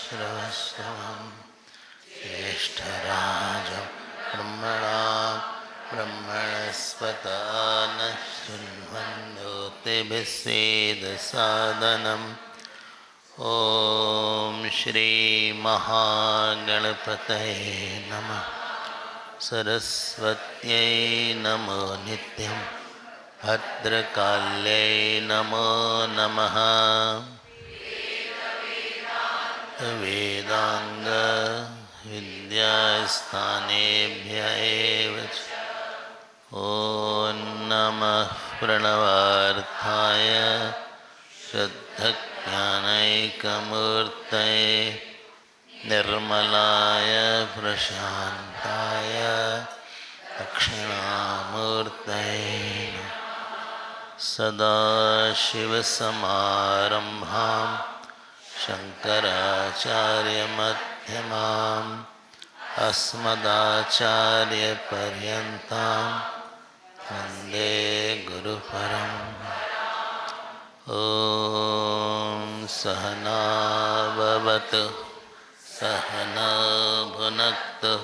श्रवस्तमं ज्येष्ठराजं ब्रह्मणां ब्रह्मणस्पत नः शृण्वन्नोतिभिः सेदसादनम् ॐ श्री महागणपतये नमः। सरस्वत्यै नमो नित्यं भद्रकाल्यै नमो नमः। वेदांग विद्यास्थानेभ्य एव च। ॐ नमः प्रणवार्थाय शुद्धज्ञानैकमूर्तये निर्मलाय प्रशान्ताय दक्षिणामूर्तये सदाशिवसमारम्भां शङ्कराचार्यमध्यमाम् अस्मदाचार्यपर्यन्तां वन्दे गुरुपरम्पराम्। ॐ सहना भवतु सहना भुनक्तु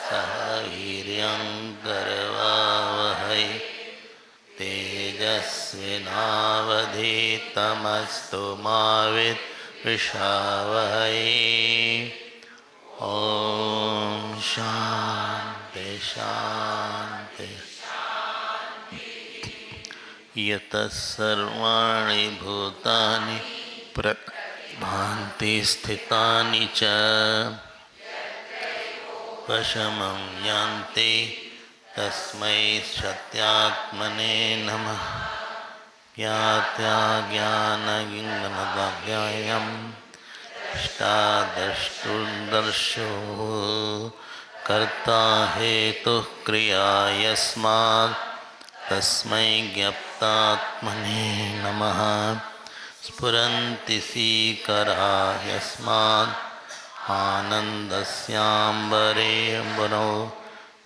सह वीर्यं करवावहै तेजस्विनावधीतमस्तु मा विद्विषावहै। ॐ शान्ति शान्ति। यतः सर्वाणि भूतानि प्रभान्ति स्थितानि च वशमं यान्ति तस्मै सत्यात्मने नमः। ज्ञात्याज्ञानगिन्नमदाभ्यायम् इष्टादृष्टुर्दर्शो कर्ता हेतुः क्रिया यस्मात् तस्मै ज्ञप्तात्मने नमः। स्फुरन्ति सीकरा यस्मात् आनन्दस्याम्बरे मुरौ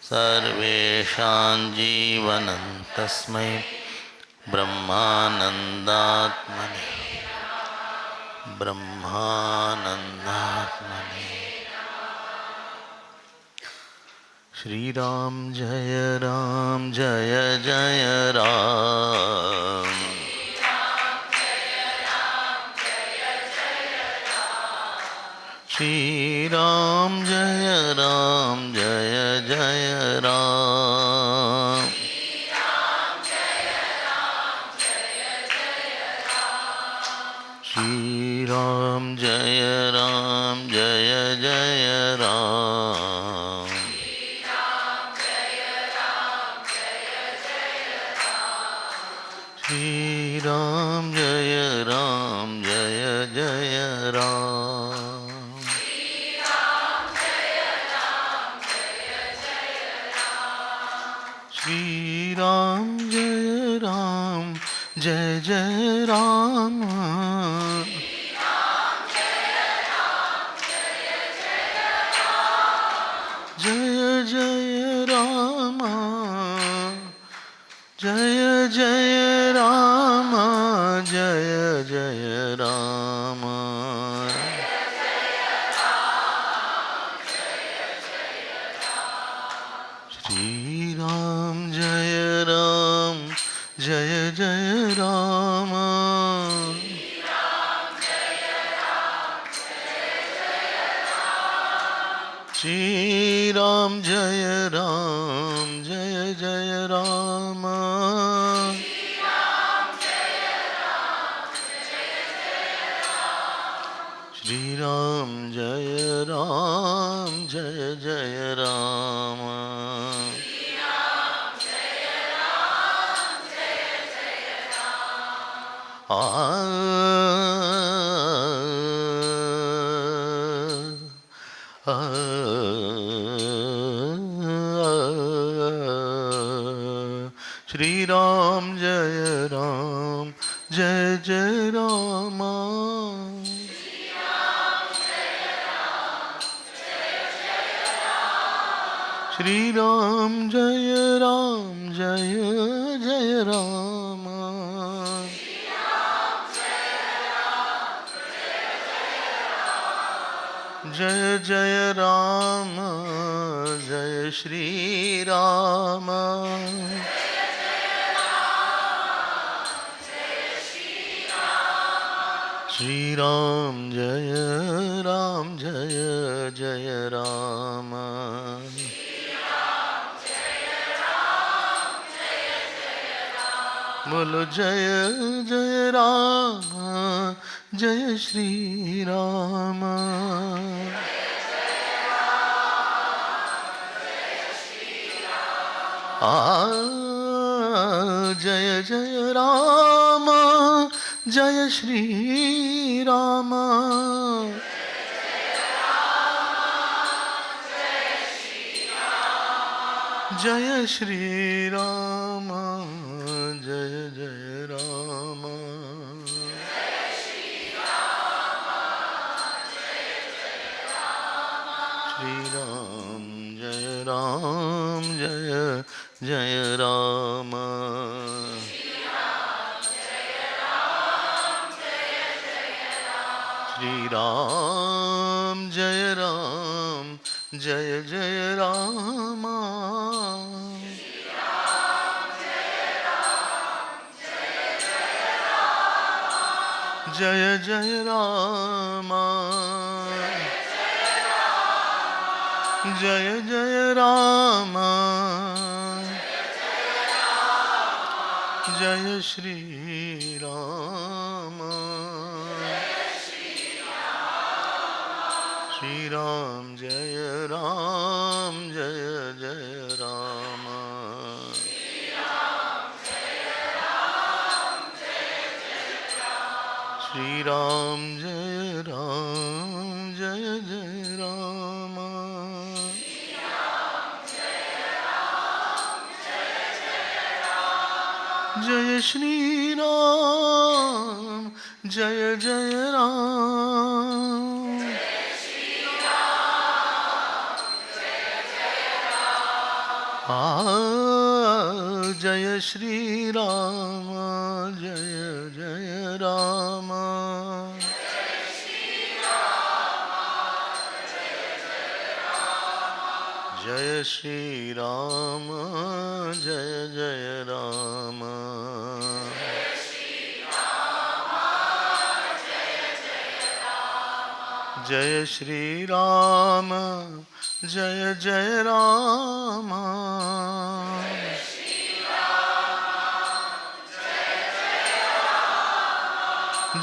सर्वेषां जीवनं तस्मै ब्रह्मानन्दात्मने ब्रह्मानन्दात्मने। श्री राम जय जय राम। श्री राम जय जय राम। श्री राम जय जय राम। श्री राम जय जय राम। श्री राम जय जय राम। जय जय राम जय जय राम जय जय राम। श्री राम जय जय राम। श्री राम जय जय राम। श्री राम जय जय राम। श्री राम जय जय राम। श्री राम जय जय राम। जय जय राम जय श्री राम श्री राम जय जय राम बोलो जय जय राम जय श्री राम जय जय राम जय श्री राम जय श्री राम जय जय राम श्री राम जय जय राम श्री राम जय जय राम जय जय राम जय जय राम जय श्री राम श्री राम जय जय राम श्री राम जय जय राम जय श्री राम जय जय राम जय श्री राम जय जय राम जय श्री राम जय जय राम जय श्री राम जय जय राम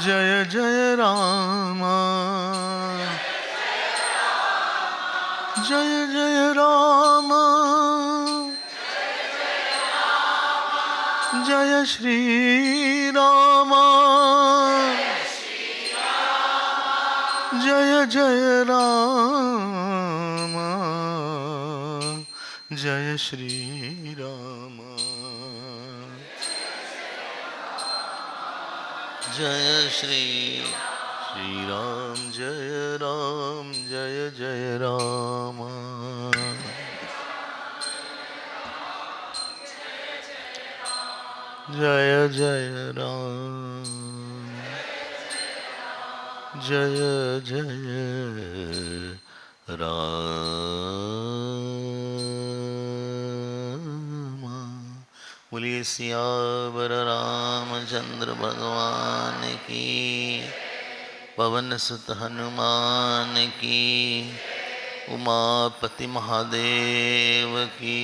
जय जय राम जय जय राम जय श्री राम जय जय राम जय श्री राम जय श्री राम जय जय राम जय जय राम जय जय राम बोलिए सियावर रामचंद्र भगवान की पवन सुत हनुमान की उमापति महादेव की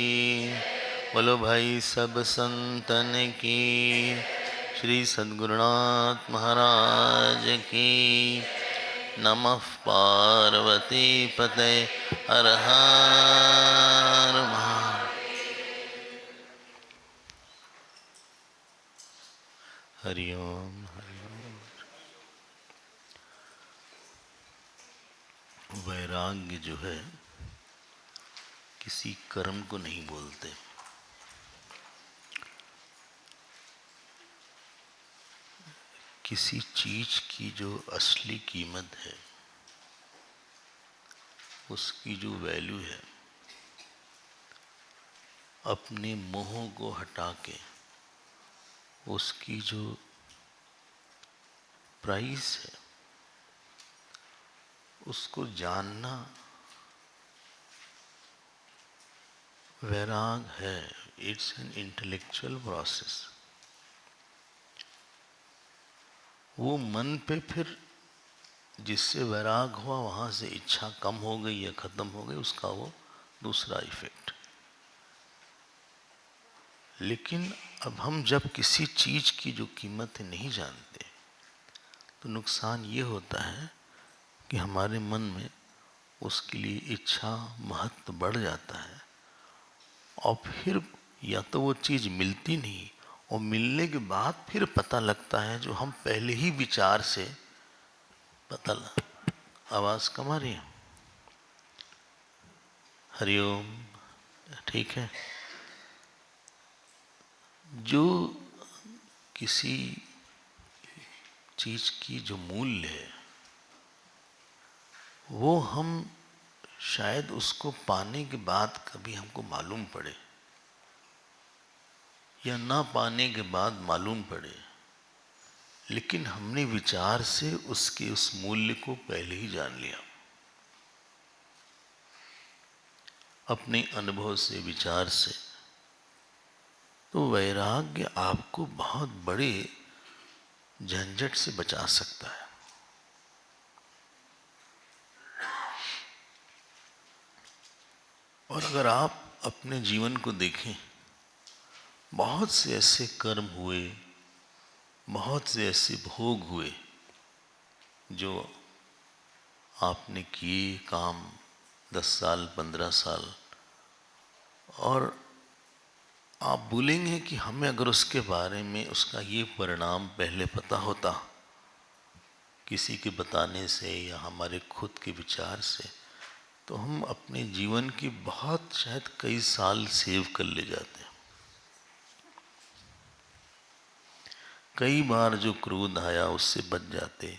बोलो भाई सब संतन की श्री सद्गुरुनाथ महाराज की नमः पार्वती पते हर हर हरि ओम वैराग्य जो है किसी कर्म को नहीं बोलते, किसी चीज की जो असली कीमत है, उसकी जो वैल्यू है, अपने मोह को हटा के उसकी जो प्राइस है उसको जानना वैराग है। It's an intellectual process. वो मन पे फिर जिससे वैराग हुआ वहाँ से इच्छा कम हो गई या खत्म हो गई, उसका वो दूसरा इफेक्ट। लेकिन अब हम जब किसी चीज की जो कीमत नहीं जानते तो नुकसान ये होता है कि हमारे मन में उसके लिए इच्छा महत्व बढ़ जाता है, और फिर या तो वो चीज मिलती नहीं, और मिलने के बाद फिर पता लगता है जो हम पहले ही विचार से पता लगा। आवाज कम आ रही है? हरिओम। ठीक है। जो किसी चीज की जो मूल्य है वो हम शायद उसको पाने के बाद कभी हमको मालूम पड़े या ना पाने के बाद मालूम पड़े, लेकिन हमने विचार से उसके उस मूल्य को पहले ही जान लिया। अपने अनुभव से, विचार से। तो वैराग्य आपको बहुत बड़े झंझट से बचा सकता है। और अगर आप अपने जीवन को देखें, बहुत से ऐसे कर्म हुए, बहुत से ऐसे भोग हुए जो आपने किए काम 10 साल 15 साल, और आप बोलेंगे कि हमें अगर उसके बारे में उसका ये परिणाम पहले पता होता, किसी के बताने से या हमारे खुद के विचार से, तो हम अपने जीवन की बहुत शायद कई साल सेव कर ले जाते। कई बार जो क्रोध आया उससे बच जाते,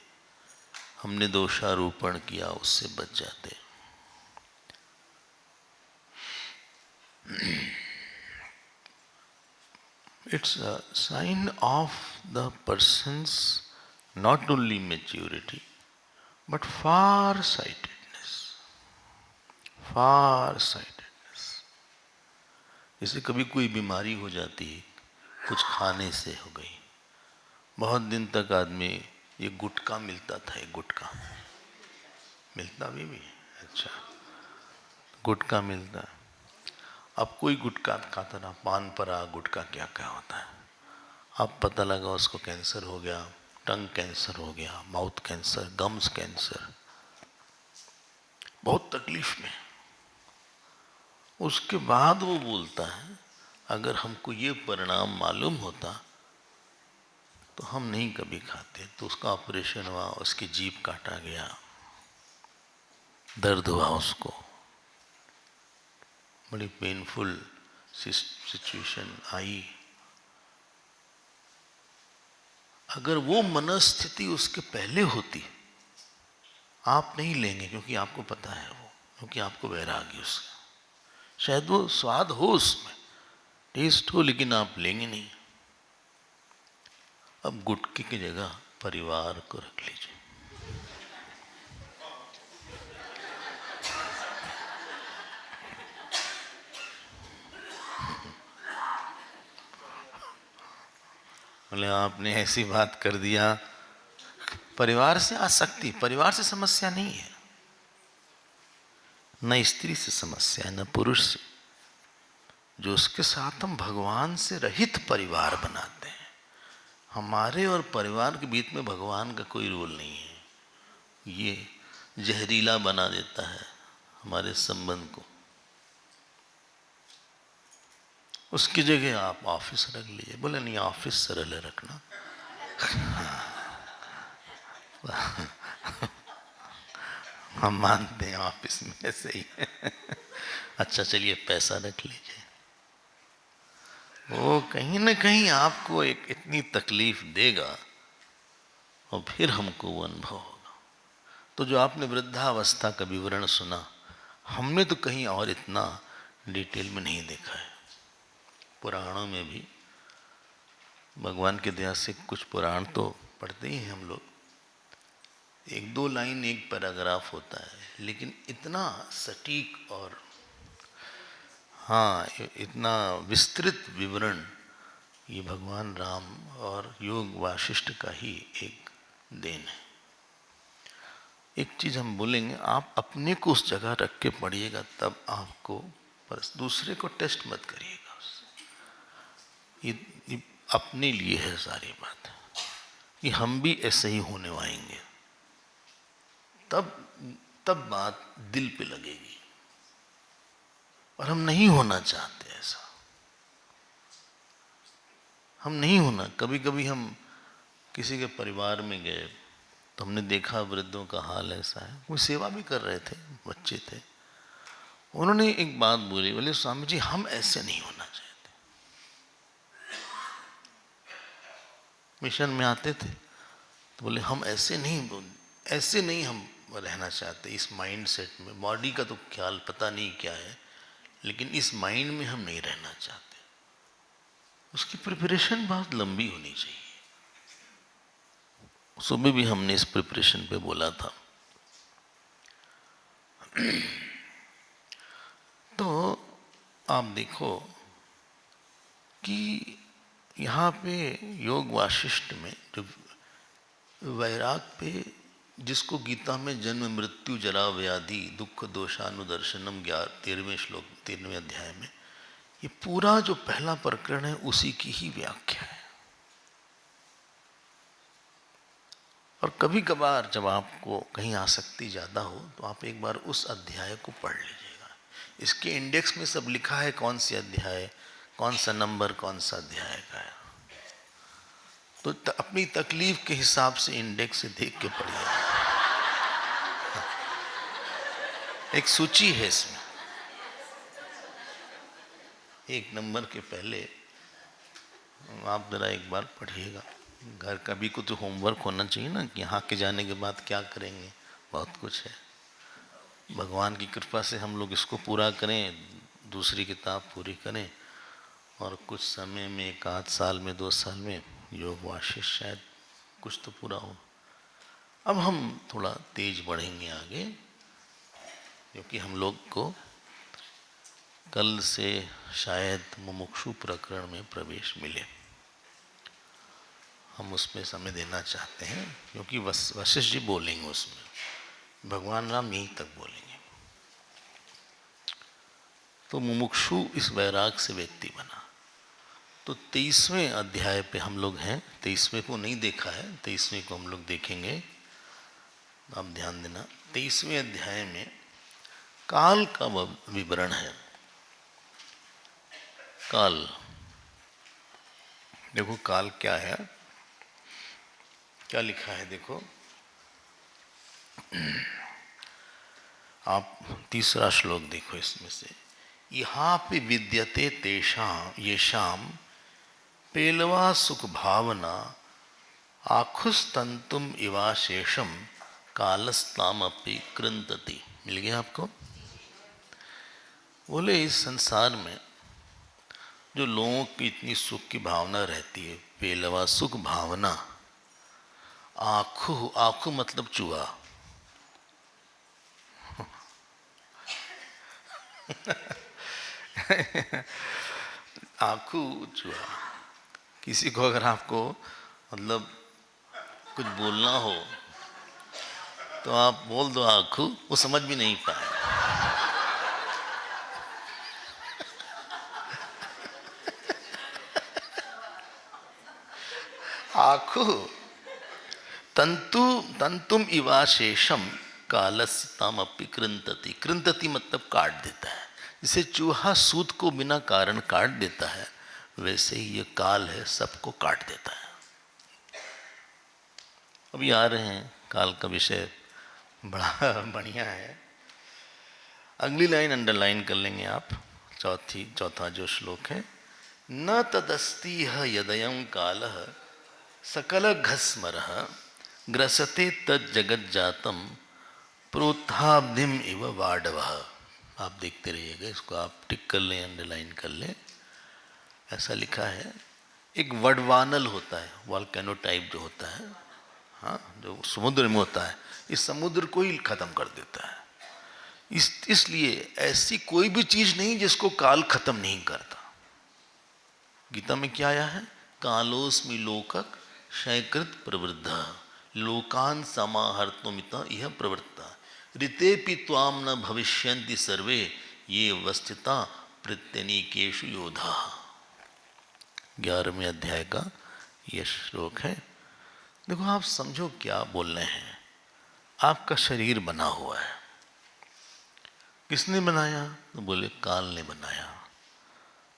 हमने दोषारोपण किया उससे बच जाते। It's a sign of the person's not only maturity but far-sightedness. far-sightedness. जैसे कभी कोई बीमारी हो जाती है, कुछ खाने से हो गई, बहुत दिन तक आदमी, ये गुटखा मिलता था, ये गुटखा मिलता भी अच्छा, गुटखा मिलता। अब कोई गुटखा खाता ना, पान परा गुटखा क्या क्या होता है। अब पता लगा उसको कैंसर हो गया, टंग कैंसर हो गया, माउथ कैंसर, गम्स कैंसर, बहुत तकलीफ में। उसके बाद वो बोलता है अगर हमको ये परिणाम मालूम होता तो हम नहीं कभी खाते। तो उसका ऑपरेशन हुआ, उसकी जीभ काटा गया, दर्द हुआ उसको, बड़ी पेनफुल सिचुएशन आई। अगर वो मनस्थिति उसके पहले होती, आप नहीं लेंगे क्योंकि आपको पता है वो, क्योंकि आपको वैराग्य उसका, शायद वो स्वाद हो उसमें, टेस्ट हो, लेकिन आप लेंगे नहीं। अब गुटके की जगह परिवार को रख लीजिए। बोले आपने ऐसी बात कर दिया। परिवार से आसक्ति, परिवार से समस्या नहीं है, न स्त्री से समस्या है, न पुरुष से। जो उसके साथ हम भगवान से रहित परिवार बनाते हैं, हमारे और परिवार के बीच में भगवान का कोई रोल नहीं है। ये जहरीला बना देता है हमारे संबंध को। उसकी जगह आप ऑफिस रख लीजिए। बोले नहीं, ऑफिस सरल रखना। हम मानते हैं ऑफिस में सही है। अच्छा चलिए पैसा रख लीजिए। वो कहीं ना कहीं आपको एक इतनी तकलीफ देगा और फिर हमको वो अनुभव होगा। तो जो आपने वृद्धावस्था का विवरण सुना, हमने तो कहीं और इतना डिटेल में नहीं देखा है। पुराणों में भी, भगवान के दया से कुछ पुराण तो पढ़ते ही हैं हम लोग, एक दो लाइन एक पैराग्राफ होता है, लेकिन इतना सटीक और हाँ इतना विस्तृत विवरण ये भगवान राम और योग वाशिष्ठ का ही एक देन है। एक चीज़ हम बोलेंगे, आप अपने को उस जगह रख के पढ़िएगा तब आपको, पर दूसरे को टेस्ट मत करिएगा उससे। ये अपने लिए है सारी बात, कि हम भी ऐसे ही होने आएंगे, तब बात दिल पे लगेगी। और हम नहीं होना चाहते ऐसा, हम नहीं होना। कभी कभी हम किसी के परिवार में गए तो हमने देखा वृद्धों का हाल ऐसा है, वो सेवा भी कर रहे थे, बच्चे थे, उन्होंने एक बात बोली, बोले स्वामी जी हम ऐसे नहीं होना चाहते। मिशन में आते थे तो बोले हम ऐसे नहीं हम रहना चाहते इस माइंड सेट में। बॉडी का तो ख्याल पता नहीं क्या है, लेकिन इस माइंड में हम नहीं रहना चाहते। उसकी प्रिपरेशन बहुत लंबी होनी चाहिए। सुबह भी हमने इस प्रिपरेशन पे बोला था। तो आप देखो कि यहाँ पे योग वाशिष्ठ में जो वैराग पे, जिसको गीता में जन्म मृत्यु जरा व्याधि दुख दोषानुदर्शनम 13वें श्लोक 13वें अध्याय में, ये पूरा जो पहला प्रकरण है उसी की ही व्याख्या है। और कभी कभार जब आपको कहीं आसक्ति ज़्यादा हो तो आप एक बार उस अध्याय को पढ़ लीजिएगा। इसके इंडेक्स में सब लिखा है कौन सी अध्याय, कौन सा नंबर, कौन सा अध्याय का है। तो अपनी तकलीफ के हिसाब से इंडेक्स से देख के पढ़िए। एक सूची है इसमें, एक नंबर के पहले आप जरा एक बार पढ़िएगा। घर का भी कुछ होमवर्क होना चाहिए ना, कि यहाँ के जाने के बाद क्या करेंगे, बहुत कुछ है। भगवान की कृपा से हम लोग इसको पूरा करें, दूसरी किताब पूरी करें, और कुछ समय में, एक आध साल में, 2 साल में योग वाशिष्ठ शायद कुछ तो पूरा हो। अब हम थोड़ा तेज बढ़ेंगे आगे, क्योंकि हम लोग को कल से शायद मुमुक्षु प्रकरण में प्रवेश मिले। हम उसमें समय देना चाहते हैं, क्योंकि वशिष्ठ जी बोलेंगे उसमें, भगवान राम यहीं तक बोलेंगे। तो मुमुक्षु इस वैराग से व्यक्ति बना। तो 23वें अध्याय पे हम लोग हैं। 23वें को नहीं देखा है, 23वें को हम लोग देखेंगे। आप ध्यान देना, 23वें अध्याय में काल का विवरण है। काल, देखो काल क्या है, क्या लिखा है देखो। आप तीसरा श्लोक देखो इसमें से, यहाँ पे विद्यते तेषां येषां पेलवा सुख भावना आखुस्तंतुम इवाशेषम कालस्तामपि कृंतति। मिल गया आपको? बोले इस संसार में जो लोगों की इतनी सुख की भावना रहती है, पेलवा सुख भावना, आखु, आखु मतलब चूहा आखू चूहा। किसी को अगर आपको मतलब कुछ बोलना हो तो आप बोल दो आखू, वो समझ भी नहीं पाए। आखु तंतु तंतुम इवाशेषम कालस्ताम अपि कृंतति। कृंतति मतलब काट देता है। जैसे चूहा सूत को बिना कारण काट देता है, वैसे ही ये काल है, सबको काट देता है। अभी आ रहे हैं, काल का विषय बड़ा बढ़िया है। अगली लाइन अंडरलाइन कर लेंगे आप, चौथा जो श्लोक है, न तदस्ति यदयं कालः सकल घस्मरः ग्रसते तज्जगत जातम प्रोत्थाब्धिम इव वाडवः। आप देखते रहिएगा, इसको आप टिक कर लें, अंडरलाइन कर लें। ऐसा लिखा है, एक वडवानल होता है, वॉल्केनो टाइप जो होता है, हाँ, जो समुद्र में होता है, इस समुद्र को ही खत्म कर देता है। इसलिए ऐसी कोई भी चीज नहीं जिसको काल खत्म नहीं करता। गीता में क्या आया है? कालोस्मि लोकक क्षयकृत प्रवृद्ध लोकान समाहर्तुमिता यह प्रवृत्ता ऋतेपि त्वाम न भविष्यन्ति सर्वे ये वस्थिता प्रत्यनीकेषु योधा। 11वें अध्याय का यह श्लोक है। देखो, आप समझो क्या बोल रहे हैं। आपका शरीर बना हुआ है, किसने बनाया? तो बोले काल ने बनाया,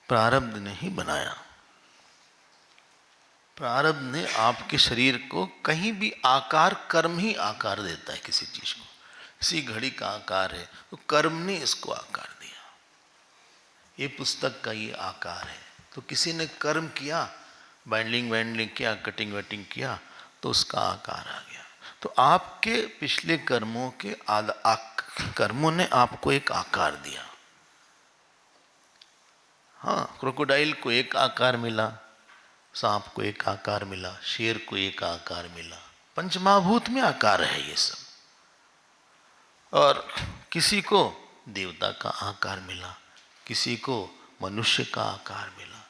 प्रारब्ध ने ही बनाया। प्रारब्ध ने आपके शरीर को कहीं भी आकार, कर्म ही आकार देता है किसी चीज को। इसी घड़ी का आकार है तो कर्म ने इसको आकार दिया। ये पुस्तक का ये आकार है तो किसी ने कर्म किया, बाइंडिंग वाइंडिंग किया, कटिंग वटिंग किया तो उसका आकार आ गया। तो आपके पिछले कर्मों के कर्मों ने आपको एक आकार दिया। हाँ, क्रोकोडाइल को एक आकार मिला, सांप को एक आकार मिला, शेर को एक आकार मिला। पंचमहाभूत में आकार है ये सब। और किसी को देवता का आकार मिला, किसी को मनुष्य का आकार मिला।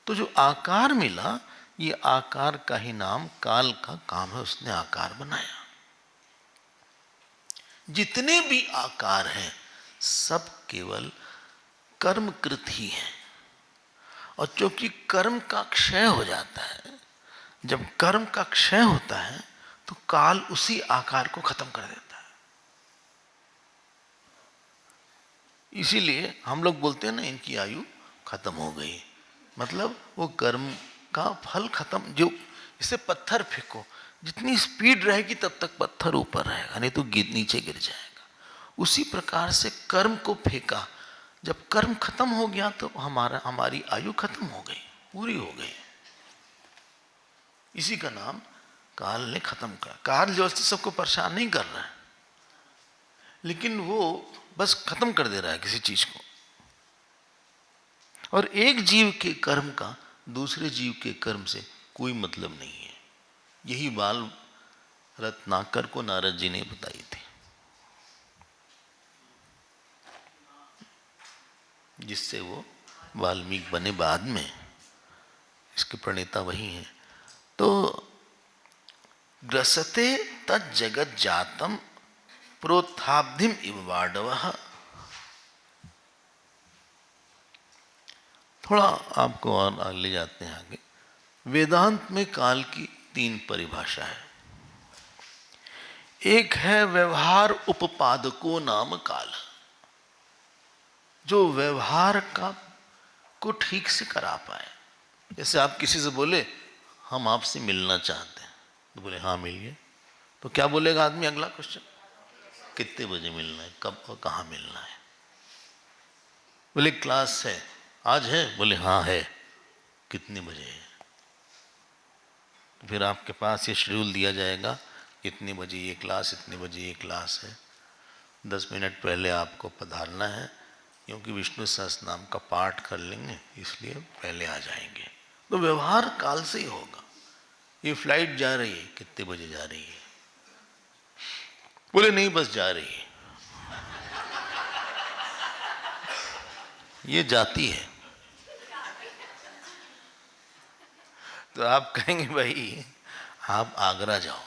तो जो आकार मिला, ये आकार का ही नाम काल का काम है, उसने आकार बनाया। जितने भी आकार हैं सब केवल कर्मकृत ही है। और क्योंकि कर्म का क्षय हो जाता है, जब कर्म का क्षय होता है तो काल उसी आकार को खत्म कर देता है। इसीलिए हम लोग बोलते हैं ना, इनकी आयु खत्म हो गई। मतलब वो कर्म का फल खत्म। जो इसे पत्थर फेंको, जितनी स्पीड रहेगी तब तक पत्थर ऊपर रहेगा, नहीं तो नीचे गिर जाएगा। उसी प्रकार से कर्म को फेंका, जब कर्म खत्म हो गया तो हमारी आयु खत्म हो गई, पूरी हो गई। इसी का नाम काल ने खत्म करा। काल जो सबको परेशान नहीं कर रहा है, लेकिन वो बस खत्म कर दे रहा है किसी चीज को। और एक जीव के कर्म का दूसरे जीव के कर्म से कोई मतलब नहीं है। यही बाल रत्नाकर को नारद जी ने बताई थी, जिससे वो वाल्मीकि बने बाद में। इसके प्रणेता वही हैं। तो ग्रसते तत् जगत जातम प्रोत्थाब्धिम इव वाडवः। थोड़ा आपको और ले जाते हैं आगे। वेदांत में काल की 3 परिभाषा है। एक है व्यवहार उपपादको नाम काल, जो व्यवहार को ठीक से करा पाए। जैसे आप किसी से बोले हम आपसे मिलना चाहते हैं, तो बोले हाँ मिलिए। तो क्या बोलेगा आदमी? अगला क्वेश्चन, कितने बजे मिलना है, कब और कहाँ मिलना है? बोले क्लास है, आज है? बोले हाँ है, कितने बजे है? फिर आपके पास ये शेड्यूल दिया जाएगा, इतने बजे ये क्लास, इतने बजे ये क्लास है। 10 मिनट पहले आपको पधारना है, क्योंकि विष्णु सहस्त्रनाम का पाठ कर लेंगे, इसलिए पहले आ जाएंगे। तो व्यवहार काल से ही होगा। ये फ्लाइट जा रही है, कितने बजे जा रही है? बोले नहीं, बस जा रही है। ये जाती है। तो आप कहेंगे भाई आप आगरा जाओ।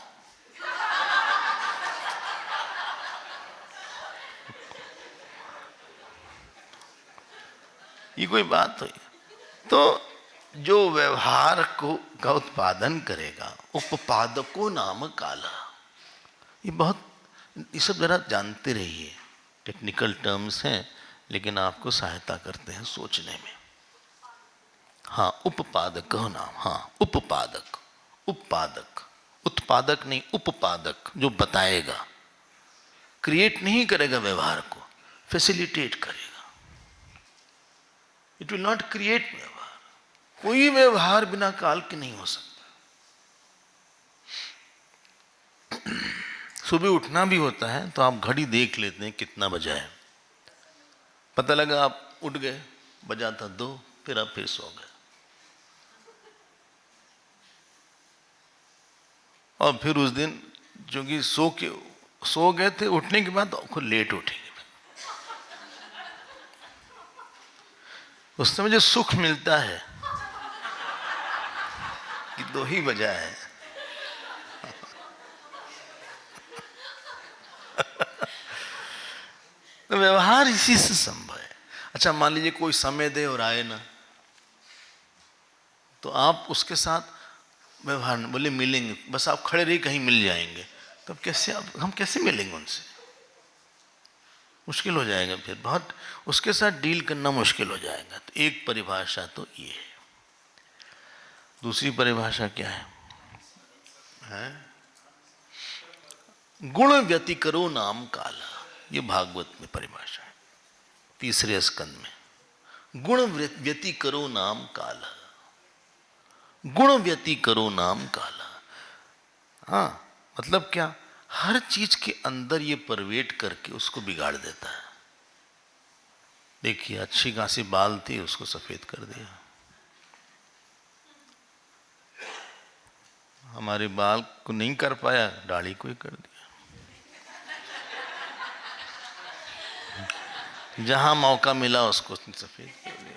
ये कोई बात हुई? तो जो व्यवहार का उत्पादन करेगा, उपपादको नाम काला। ये सब जरा जानते रहिए। टेक्निकल टर्म्स हैं, लेकिन आपको सहायता करते हैं सोचने में। हाँ, उपपादक नाम। हाँ, उपपादक। उपपादक, उत्पादक नहीं, उपपादक, जो बताएगा। क्रिएट नहीं करेगा व्यवहार को, फैसिलिटेट करेगा। इट विल नॉट क्रिएट व्यवहार। कोई व्यवहार बिना काल के नहीं हो सकता। सुबह उठना भी होता है तो आप घड़ी देख लेते हैं कितना बजा है। पता लगा आप उठ गए, बजा था 2, फिर आप फिर सो गए। और फिर उस दिन चूंकि सो गए थे, उठने के बाद खुद लेट उठेंगे। उस समय जो सुख मिलता है कि 2 ही बजा है। तो व्यवहार इसी से संभव है। अच्छा, मान लीजिए कोई समय दे और आए ना, तो आप उसके साथ व्यवहार नहीं, बोले मिलेंगे, बस आप खड़े रहिए कहीं मिल जाएंगे, तब कैसे हम कैसे मिलेंगे उनसे? मुश्किल हो जाएगा, फिर बहुत उसके साथ डील करना मुश्किल हो जाएगा। तो एक परिभाषा तो ये है। दूसरी परिभाषा क्या है? गुण व्यतिकरो नाम काला, ये भागवत में परिभाषा है, 3 स्कंद में। गुण व्यतिकरो नाम काला, गुण व्यतिकरो नाम काला। हाँ, मतलब क्या? हर चीज के अंदर ये परवेट करके उसको बिगाड़ देता है। देखिए, अच्छी खासी बाल थी, उसको सफेद कर दिया। हमारे बाल को नहीं कर पाया, दाढ़ी को ही कर दिया। जहां मौका मिला उसको सफेद कर दिया।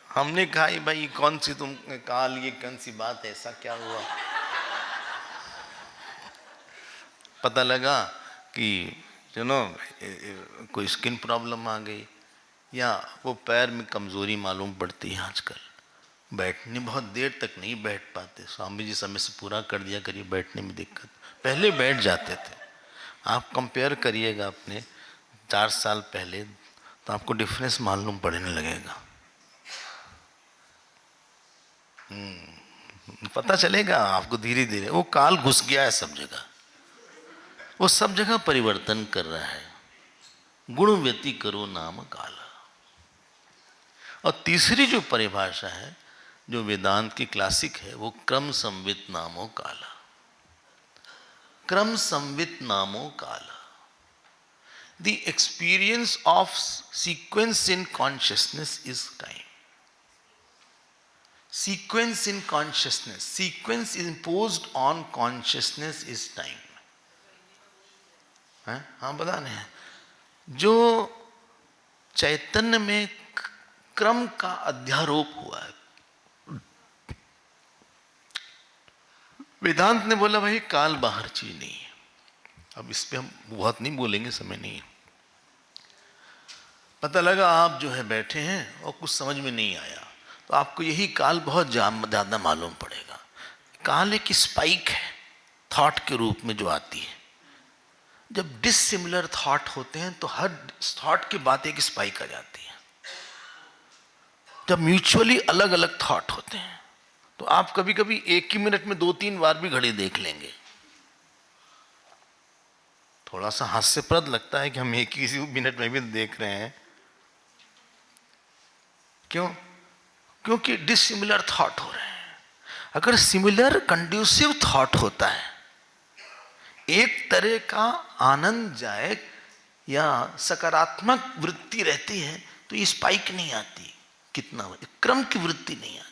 हमने कहा भाई कौन सी तुम काल, ये कौन सी बात है, ऐसा क्या हुआ? पता लगा कि कोई स्किन प्रॉब्लम आ गई, या वो पैर में कमजोरी मालूम पड़ती है आजकल, बैठने बहुत देर तक नहीं बैठ पाते। स्वामी जी समय से पूरा कर दिया करिए, बैठने में दिक्कत। पहले बैठ जाते थे, आप कंपेयर करिएगा अपने 4 साल पहले, तो आपको डिफरेंस मालूम पड़ने लगेगा। पता चलेगा आपको धीरे धीरे। वो काल घुस गया है सब जगह, वो सब जगह परिवर्तन कर रहा है। गुण व्यति करो नाम काला। और तीसरी जो परिभाषा है, जो वेदांत की क्लासिक है, वो क्रम संवित नामो काला। क्रम संवित नामो काला। The experience of sequence in consciousness is time. Sequence in consciousness, sequence imposed on consciousness is time. हाँ, बता रहे हैं, जो चैतन्य में क्रम का अध्यारोप हुआ है। वेदांत ने बोला भाई काल बाहर चीज नहीं है। अब इस पे हम बहुत नहीं बोलेंगे, समय नहीं है। पता लगा आप जो है बैठे हैं और कुछ समझ में नहीं आया, तो आपको यही काल बहुत ज्यादा मालूम पड़ेगा। काल एक स्पाइक है थॉट के रूप में जो आती है। जब डिसिमिलर थॉट होते हैं तो हर थॉट के बाद एक स्पाइक आ जाती है। जब म्यूचुअली अलग अलग थॉट होते हैं तो आप कभी कभी एक ही मिनट में 2-3 बार भी घड़ी देख लेंगे। थोड़ा सा हास्यप्रद लगता है कि हम एक ही मिनट में भी देख रहे हैं। क्यों? क्योंकि डिसिमिलर थॉट हो रहे हैं। अगर सिमिलर कंड्यूसिव थॉट होता है, एक तरह का आनंददायक या सकारात्मक वृत्ति रहती है, तो ये स्पाइक नहीं आती। कितना क्रम की वृत्ति नहीं आती।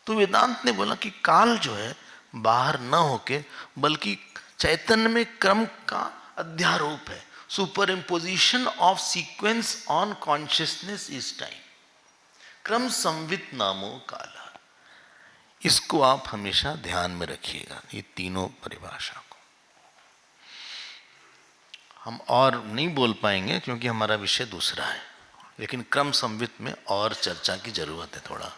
तो वेदांत ने बोला कि काल जो है बाहर न होके बल्कि चैतन्य में क्रम का अध्यारोप है। Super imposition of sequence on consciousness is time. क्रम संवित नामो काला। इसको आप हमेशा ध्यान में रखिएगा, ये तीनों परिभाषा को। हम और नहीं बोल पाएंगे क्योंकि हमारा विषय दूसरा है, लेकिन क्रम संवित में और चर्चा की जरूरत है थोड़ा।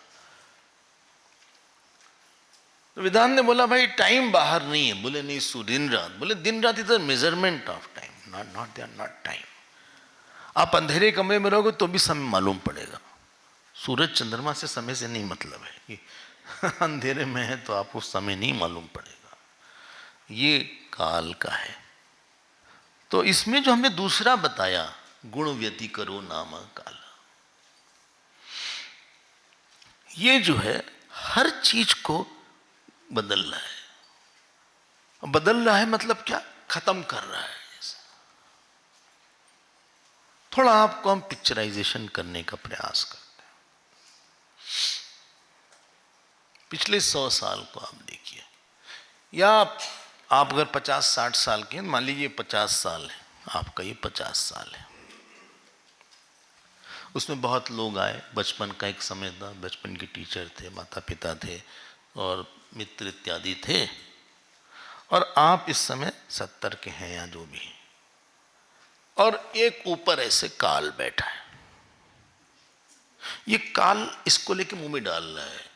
तो वेदांत ने बोला भाई टाइम बाहर नहीं है। बोले नहीं, दिन रात। बोले दिन रात is the measurement of time, not they are not time. आप अंधेरे कमरे में रहोगे तो भी समय मालूम पड़ेगा। सूरज चंद्रमा से समय से नहीं मतलब है कि अंधेरे में है तो आपको समय नहीं मालूम पड़ेगा। ये काल का है। तो इसमें जो हमने दूसरा बताया, गुण व्यति करो नाम काला, ये जो है हर चीज को बदल रहा है। बदल रहा है मतलब क्या? खत्म कर रहा है। थोड़ा आपको हम पिक्चराइजेशन करने का प्रयास करते हैं। पिछले 100 साल को आप देखिए, या आप अगर 50-60 साल के हैं, मान लीजिए 50 साल है आपका, ये 50 साल है, उसमें बहुत लोग आए। बचपन का एक समय था, बचपन के टीचर थे, माता पिता थे और मित्र इत्यादि थे, और आप इस समय 70 के हैं या जो भी हैं, और एक ऊपर ऐसे काल बैठा है। ये काल इसको लेके मुंह में डाल रहा है,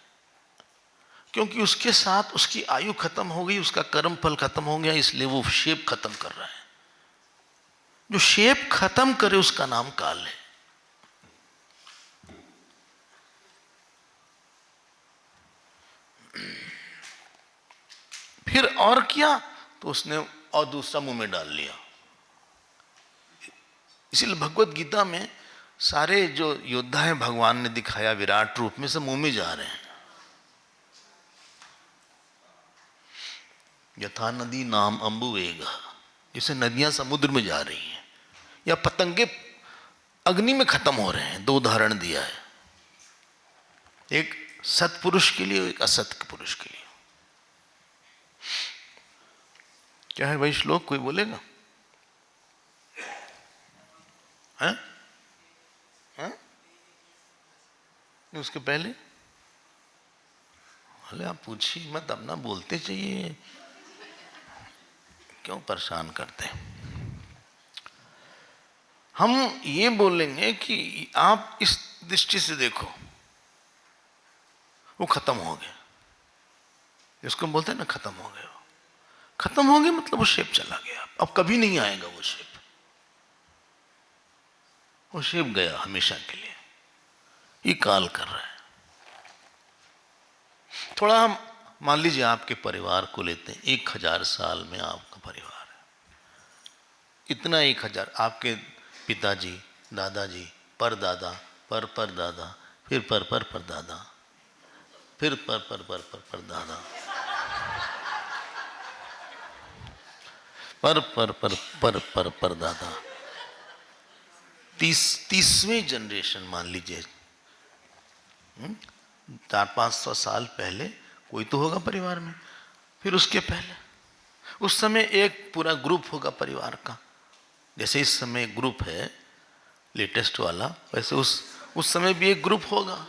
क्योंकि उसके साथ उसकी आयु खत्म हो गई, उसका कर्म फल खत्म हो गया, इसलिए वो शेप खत्म कर रहा है। जो शेप खत्म करे उसका नाम काल है। फिर और किया तो उसने और दूसरा मुंह में डाल लिया। इसीलिए भगवत गीता में सारे जो योद्धा हैं भगवान ने दिखाया विराट रूप में, सब मुंह में जा रहे हैं। यथा नदी नाम अम्बुवेगा, जैसे नदियां समुद्र में जा रही हैं, या पतंगे अग्नि में खत्म हो रहे हैं। दो उदाहरण दिया है, एक सत्पुरुष के लिए, एक असत पुरुष के लिए। क्या है भाई श्लोक, कोई बोलेगा? हैं? हैं? उसके पहले अरे आप पूछिए मत, अपना बोलते चाहिए, क्यों परेशान करते हैं। हम ये बोलेंगे कि आप इस दृष्टि से देखो, वो खत्म हो गया, जिसको बोलते हैं ना खत्म हो गया, खत्म हो गया मतलब वो शेप चला गया, अब कभी नहीं आएगा वो शेप। वो शेप गया हमेशा के लिए। ये काल कर रहा है। थोड़ा हम मान लीजिए आपके परिवार को लेते हैं, 1000 साल में आपका परिवार है, इतना 1000, आपके पिताजी, दादाजी, परदादा, परदादा, फिर परदादा, फिर परदादा, परदादा, 30वीं जनरेशन मान लीजिए। 400-500 साल पहले कोई तो होगा परिवार में, फिर उसके पहले उस समय एक पूरा ग्रुप होगा परिवार का। जैसे इस समय ग्रुप है लेटेस्ट वाला, वैसे उस समय भी एक ग्रुप होगा।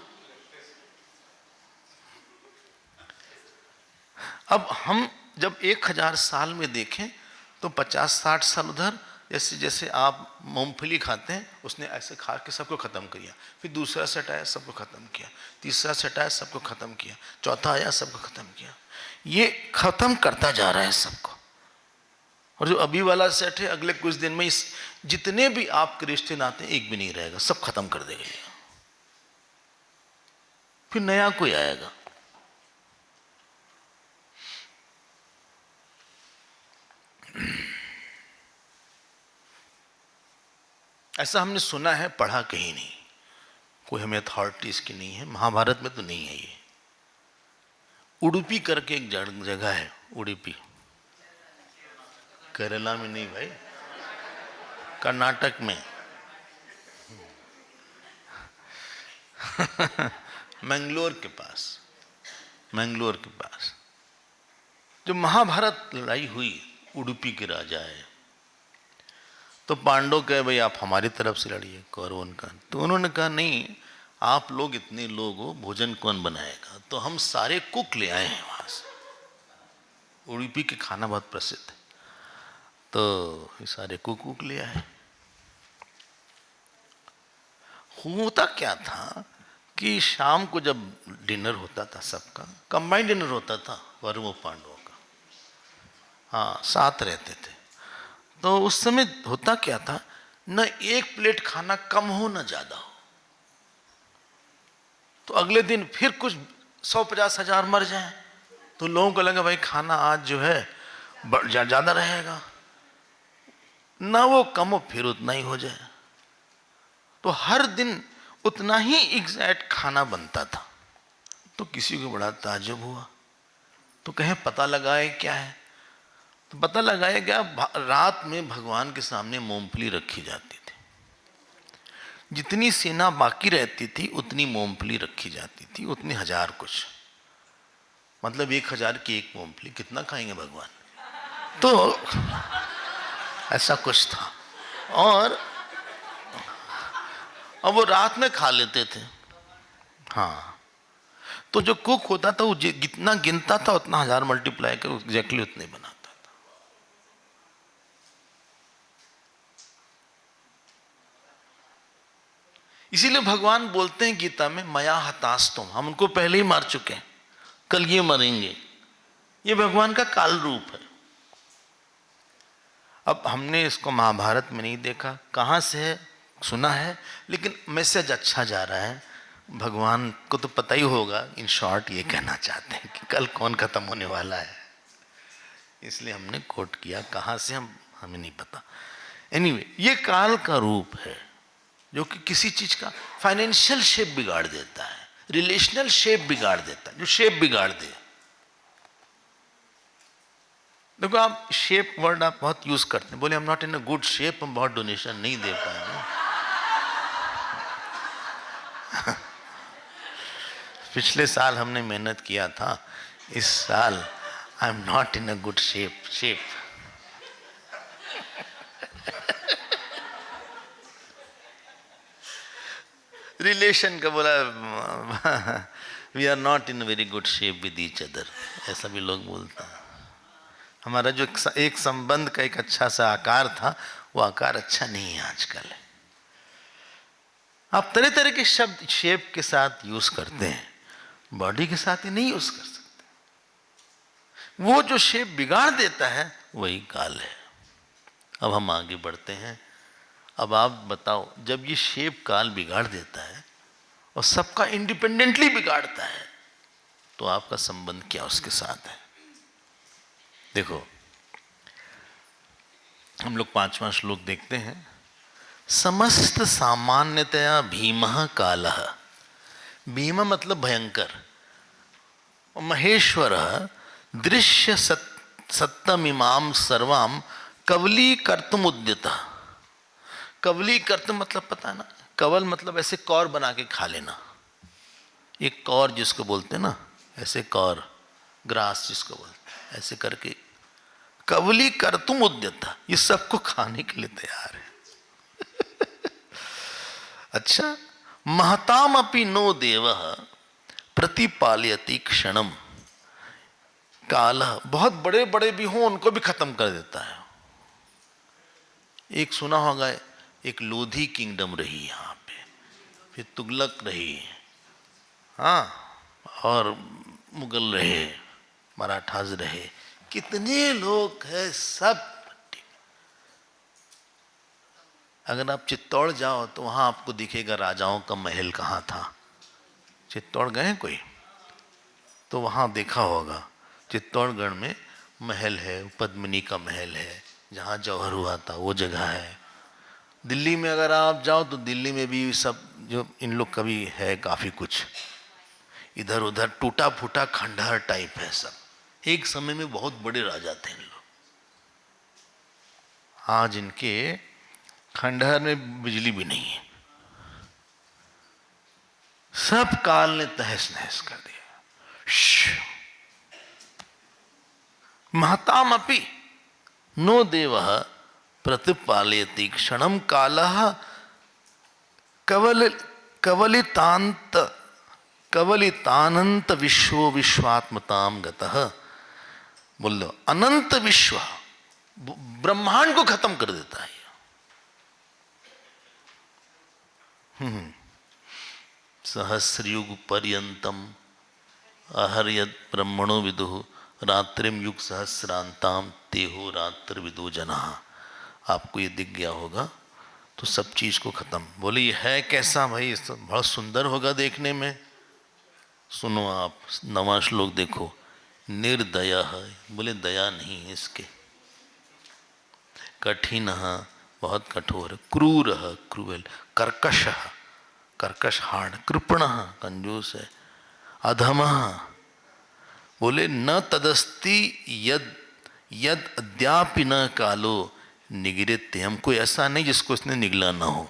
अब हम जब 1000 साल में देखें तो 50-60 साल उधर, जैसे जैसे आप मूंगफली खाते हैं, उसने ऐसे खा के सबको खत्म किया, फिर दूसरा सेट आया सबको खत्म किया, तीसरा सेट आया सबको खत्म किया, चौथा आया सबको खत्म किया। ये खत्म करता जा रहा है सबको। और जो अभी वाला सेट है, अगले कुछ दिन में इस जितने भी आपके रिश्ते नाते हैं, एक भी नहीं रहेगा, सब खत्म कर देगा ये। फिर नया कोई आएगा। ऐसा हमने सुना है, पढ़ा कहीं नहीं, कोई हमें अथॉरिटी इसकी नहीं है, महाभारत में तो नहीं है ये। उडुपी करके एक जगह है, उडुपी, केरला में नहीं भाई, कर्नाटक में मैंगलोर के पास, मैंगलोर के पास जो महाभारत लड़ाई हुई, उडुपी के राजा है। तो पांडव कहे भाई आप हमारी तरफ से लड़िए, कौरव उनका। तो उन्होंने कहा नहीं, आप लोग इतने लोग हो, भोजन कौन बनाएगा? तो हम सारे कुक ले आए हैं वहां से, उडुपी के खाना बहुत प्रसिद्ध है, तो ये सारे कुक ले आए। होता क्या था कि शाम को जब डिनर होता था, सबका कंबाइंड डिनर होता था, कौरवों पांडवों का, हाँ साथ रहते थे। तो उस समय होता क्या था, न एक प्लेट खाना कम हो न ज्यादा हो। तो अगले दिन फिर कुछ 100-50 हजार मर जाए, तो लोगों को लगा भाई खाना आज जो है ज्यादा रहेगा, ना वो कम हो फिर उतना ही हो जाए। तो हर दिन उतना ही एग्जैक्ट खाना बनता था। तो किसी को बड़ा ताज्जुब हुआ, तो कहें पता लगाए क्या है। तो पता लगाया गया, रात में भगवान के सामने मूंगफली रखी जाती थी, जितनी सेना बाकी रहती थी उतनी मूंगफली रखी जाती थी, उतने हजार कुछ। मतलब 1000 की एक मूंगफली कितना खाएंगे भगवान? तो ऐसा कुछ था। और वो रात में खा लेते थे। हाँ, तो जो कुक होता था वो जितना गिनता था उतना 1000 मल्टीप्लाई कर एग्जैक्टली उतने बनाता था। इसीलिए भगवान बोलते हैं गीता में, मया हतास्तुम, हम उनको पहले ही मार चुके हैं, कल ये मरेंगे। ये भगवान का काल रूप है। अब हमने इसको महाभारत में नहीं देखा, कहाँ से है सुना है, लेकिन मैसेज अच्छा जा रहा है। भगवान को तो पता ही होगा। इन शॉर्ट ये कहना चाहते हैं कि कल कौन खत्म होने वाला है, इसलिए हमने कोट किया। कहाँ से हमें नहीं पता। एनीवे, ये काल का रूप है जो कि किसी चीज का फाइनेंशियल शेप बिगाड़ देता है, रिलेशनल शेप बिगाड़ देता है, जो शेप बिगाड़ दे। देखो, आप शेप वर्ड आप बहुत यूज करते हैं, बोले हम not in a good shape, हम बहुत डोनेशन नहीं दे पाए। पिछले साल हमने मेहनत किया था, इस साल I am not in a good shape. Relation का बोला, we are not in very good shape with each other, ऐसा भी लोग बोलते हैं। हमारा जो एक संबंध का एक अच्छा सा आकार था, वो आकार अच्छा नहीं है आजकल। आप तरह तरह के शब्द शेप के साथ यूज करते हैं, बॉडी के साथ ही नहीं यूज कर सकते। वो जो शेप बिगाड़ देता है वही काल है। अब हम आगे बढ़ते हैं। अब आप बताओ, जब ये शेप काल बिगाड़ देता है और सबका इंडिपेंडेंटली बिगाड़ता है, तो आपका संबंध क्या उसके साथ है? देखो, हम लोग 5वां श्लोक देखते हैं। समस्त सामान्यतया भीमः कालः, भीम मतलब भयंकर, महेश्वरः दृश्य सत्तमिमां सर्वां कवलीकर्तुम् उद्यतः। कवलीकर्तुम् मतलब पता है ना, कवल मतलब ऐसे कौर बना के खा लेना, एक कौर जिसको बोलते हैं ना, ऐसे कौर, ग्रास जिसको बोलते हैं, ऐसे करके कवलीकर्तुम् उद्यतः, ये सबको खाने के लिए तैयार है। अच्छा, महताम अपि नो देवः प्रतिपालयति क्षणम, कालः, बहुत बड़े बड़े भी हों उनको भी खत्म कर देता है। एक सुना होगा, एक लोधी किंगडम रही यहाँ पे, फिर तुगलक रही, हाँ, और मुगल रहे, मराठाज रहे, कितने लोग हैं, सब। अगर आप चित्तौड़ जाओ तो वहाँ आपको दिखेगा राजाओं का महल कहाँ था। चित्तौड़ गए कोई? तो वहाँ देखा होगा, चित्तौड़गढ़ में महल है, पद्मिनी का महल है, जहाँ जौहर हुआ था वो जगह है। दिल्ली में अगर आप जाओ तो दिल्ली में भी सब जो इन लोग का भी है काफ़ी कुछ, इधर उधर टूटा फूटा खंडहर टाइप है सब। एक समय में बहुत बड़े राजा थे इन लोग। आज इनके खंडहर में बिजली भी नहीं है, सब काल ने तहस नहस कर दिया। महताम अपि नो देवः प्रतिपालयति क्षणम कालः कवलितानंत विश्व विश्वात्मताम गतः। बोल दो, अनंत विश्व, ब्रह्मांड को खत्म कर देता है। सहस्रयुग पर्यंतम अहर्यत ब्रह्मणो विदुः रात्रिम युग सहस्रांताम तेहो रात्र विदो जना। आपको ये दिख गया होगा तो सब चीज को खत्म। बोले ये है कैसा भाई? बहुत सुंदर होगा देखने में। सुनो आप 9वां श्लोक देखो, निर्दया है, बोले दया नहीं है इसके, कठिन, बहुत कठोर, क्रूर, क्रूएल, कर्कश, कर्कश हार्ड, कृपण, कंजूस है, अधम, बोले न तदस्ति यद यद अद्यापि न कालो निगृत्य। हम कोई ऐसा नहीं जिसको इसने निगला ना हो,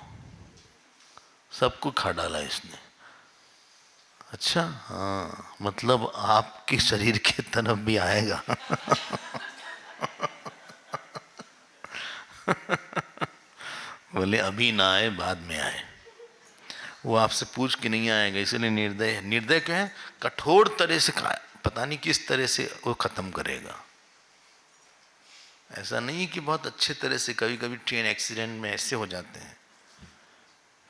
सबको खा डाला इसने। अच्छा, हाँ, मतलब आपके शरीर के तरफ भी आएगा। बोले अभी ना आए, बाद में आए। वो आपसे पूछ के नहीं आएगा, इसलिए निर्दय है। निर्दय क्या है? कठोर तरह से पता नहीं किस तरह से वो खत्म करेगा। ऐसा नहीं कि बहुत अच्छे तरह से। कभी कभी ट्रेन एक्सीडेंट में ऐसे हो जाते हैं,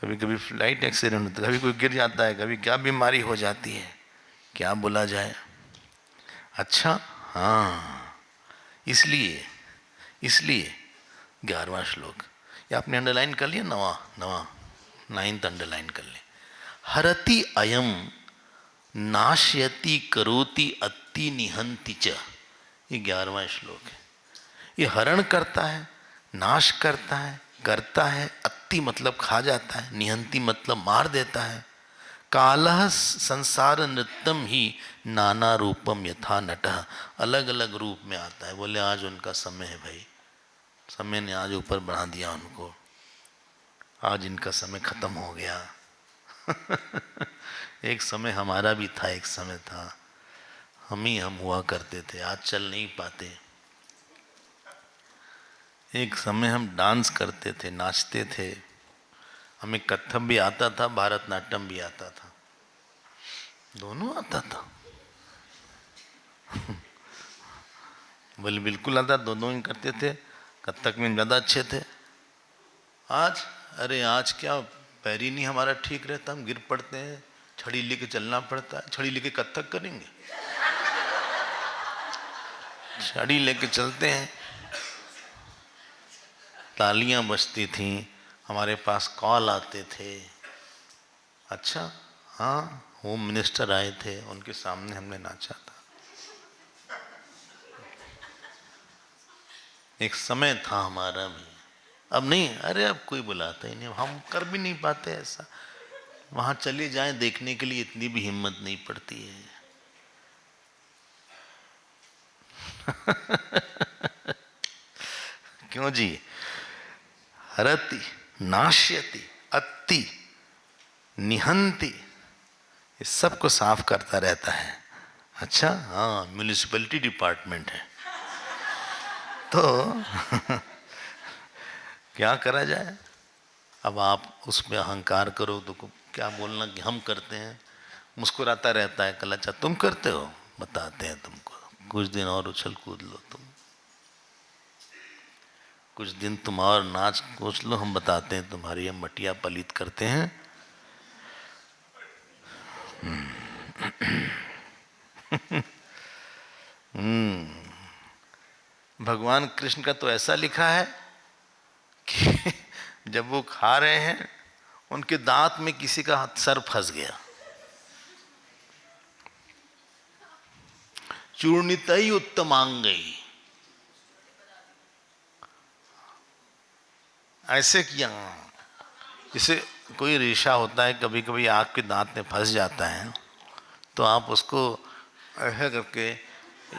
कभी कभी फ्लाइट एक्सीडेंट होता है, कभी कोई गिर जाता है, कभी क्या बीमारी हो जाती है, क्या बोला जाए। अच्छा, हाँ, इसलिए इसलिए 11वां श्लोक ये आपने अंडरलाइन कर लिया। नवा नवा 9th अंडरलाइन कर ले। हरति अयम नाशयति करोति अति निहंति च, ये 11वां श्लोक है। ये हरण करता है, नाश करता है, अति मतलब खा जाता है, निहंति मतलब मार देता है। कालः संसार नृत्यम ही नाना रूपम यथा नटः, अलग अलग रूप में आता है। बोले आज उनका समय है भाई, समय ने आज ऊपर बढ़ा दिया उनको, आज इनका समय खत्म हो गया। एक समय हमारा भी था, एक समय था, हम हुआ करते थे, आज चल नहीं पाते। एक समय हम डांस करते थे, नाचते थे, हमें कथक भी आता था, भारतनाट्यम भी आता था, दोनों आता था। बोले बिल्कुल आता, दोनों ही करते थे, कथक में ज़्यादा अच्छे थे। आज, अरे आज क्या, पैर ही नहीं हमारा ठीक रहता, हम गिर पड़ते हैं, छड़ी लेके चलना पड़ता है। छड़ी लेके कथक करेंगे? छड़ी लेके चलते हैं। तालियां बजती थीं, हमारे पास कॉल आते थे। अच्छा, हाँ, होम मिनिस्टर आए थे, उनके सामने हमने नाचा था। एक समय था हमारा भी, अब नहीं। अरे अब कोई बुलाता ही नहीं, हम कर भी नहीं पाते ऐसा। वहां चले जाएं देखने के लिए, इतनी भी हिम्मत नहीं पड़ती है। क्यों जी? हरति, नाश्यति, अति, निहंति, ये सबको साफ करता रहता है। अच्छा, हाँ, म्यूनिसिपैलिटी डिपार्टमेंट है तो क्या करा जाए। अब आप उसमें अहंकार करो तो क्या बोलना कि हम करते हैं। मुस्कुराता रहता है, कल अच्छा तुम करते हो, बताते हैं तुमको, कुछ दिन और उछल कूद लो तुम, कुछ दिन तुम और नाच कोच लो, हम बताते हैं तुम्हारी हम मटिया पलित करते हैं। भगवान कृष्ण का तो ऐसा लिखा है कि जब वो खा रहे हैं, उनके दांत में किसी का सर फंस गया। चूर्णितई उत्तमांगई, ऐसे किया। जैसे कोई रेशा होता है, कभी कभी आग के दांत में फंस जाता है, तो आप उसको ऐसे करके,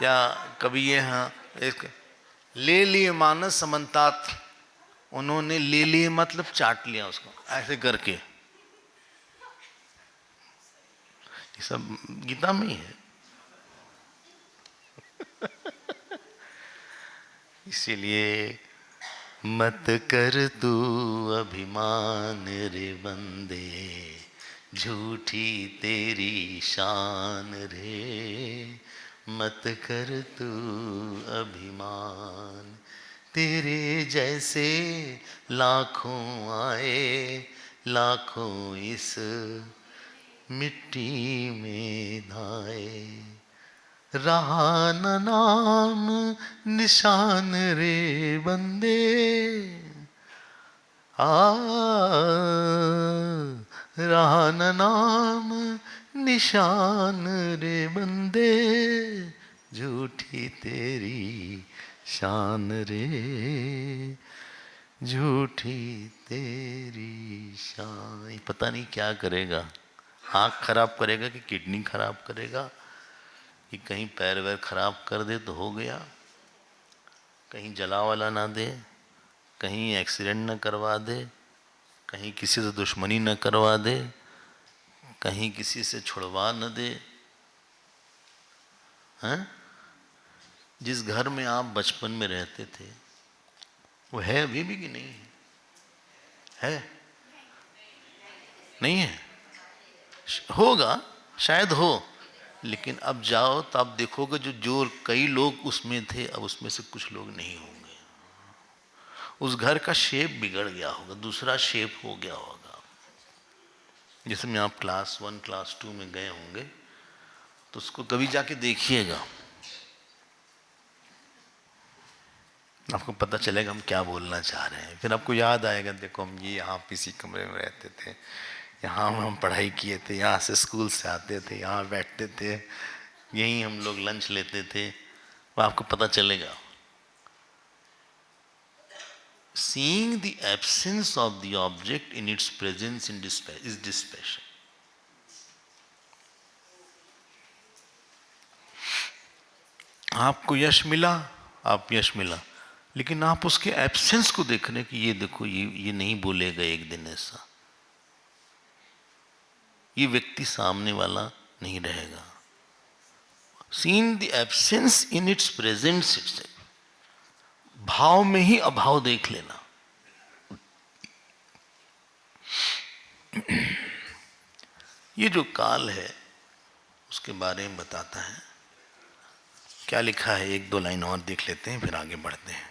या कभी ये, हाँ, एक ले लिए मानस समन्तात, उन्होंने ले लिए मतलब चाट लिया उसको ऐसे करके। ये सब गीता में ही है। इसीलिए मत कर तू अभिमान रे बंदे, झूठी तेरी शान रे। मत कर तू अभिमान, तेरे जैसे लाखों आए, लाखों इस मिट्टी में धाए। रहा न नाम निशान रे बंदे, रहा न नाम निशान रे बंदे, झूठी तेरी शान रे, झूठी तेरी शान। पता नहीं क्या करेगा, आँख खराब करेगा कि किडनी खराब करेगा, कि कहीं पैर वैर खराब कर दे तो हो गया, कहीं जला वाला ना दे, कहीं एक्सीडेंट न करवा दे, कहीं किसी से दुश्मनी न करवा दे, कहीं किसी से छुड़वा न दे। हैं? जिस घर में आप बचपन में रहते थे वो है अभी भी कि नहीं है? नहीं है? होगा, शायद हो, लेकिन अब जाओ तो आप देखोगे जो जो कई लोग उसमें थे अब उसमें से कुछ लोग नहीं होंगे। उस घर का शेप बिगड़ गया होगा, दूसरा शेप हो गया होगा। जिसमें आप क्लास 1 क्लास 2 में गए होंगे तो उसको कभी जाके देखिएगा, आपको पता चलेगा हम क्या बोलना चाह रहे हैं। फिर आपको याद आएगा, देखो हम ये यहाँ इसी कमरे में रहते थे, यहाँ हम पढ़ाई किए थे, यहाँ से स्कूल से आते थे, यहाँ बैठते थे, यहीं हम लोग लंच लेते थे, वो आपको पता चलेगा। Seeing the absence of the object in its presence is dispassion. आपको यश मिला, आप यश मिला, लेकिन आप उसके एब्सेंस को देख रहे कि ये देखो ये नहीं बोलेगा एक दिन ऐसा, ये व्यक्ति सामने वाला नहीं रहेगा। Seen the absence in its presence itself, भाव में ही अभाव देख लेना। ये जो काल है उसके बारे में बताता है, क्या लिखा है, एक दो लाइन और देख लेते हैं फिर आगे बढ़ते हैं।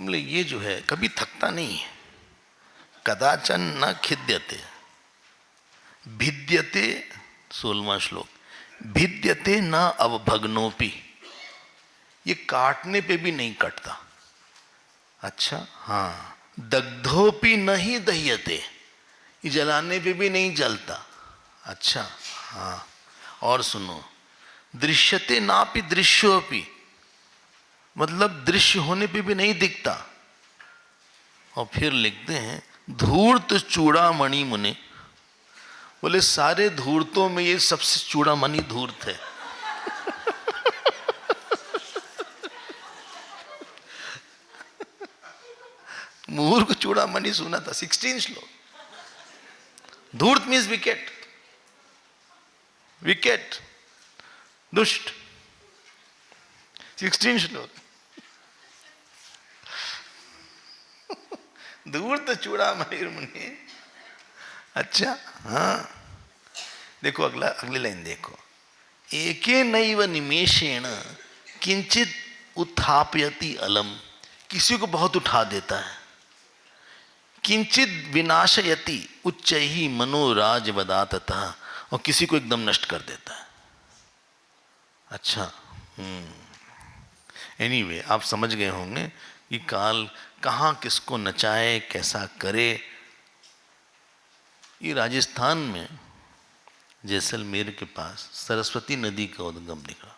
ये जो है कभी थकता नहीं है, कदाचन न खिद्यते, भिद्यते, 16वां श्लोक, भिद्यते न अवभग्नोपि, ये काटने पे भी नहीं कटता। अच्छा हाँ, दग्धोपि न ही दह्यते, ये जलाने पे भी नहीं जलता। अच्छा हाँ, और सुनो, दृश्यते नापि दृश्योपि, मतलब दृश्य होने पे भी नहीं दिखता। और फिर लिखते हैं धूर्त चूड़ामणि मुने, बोले सारे धूर्तों में ये सबसे चूड़ामणि धूर्त है। मूर्ख चूड़ामणि सुना था, 16 श्लोक। धूर्त मीन्स विकेट, विकेट, दुष्ट, 16 श्लोक। धूर्त चूड़ामणि मुने। अच्छा हाँ, देखो अगला, अगली लाइन देखो, एके नैव निमेषेण किंचित उत्थापयति अलम, किसी को बहुत उठा देता है। किंचित विनाशयति उच्चैहि मनोराज वदाततः, और किसी को एकदम नष्ट कर देता है। अच्छा एनीवे, आप समझ गए होंगे कि काल कहाँ किसको नचाए, कैसा करे। ये राजस्थान में जैसलमेर के पास सरस्वती नदी का उद्गम दिखा।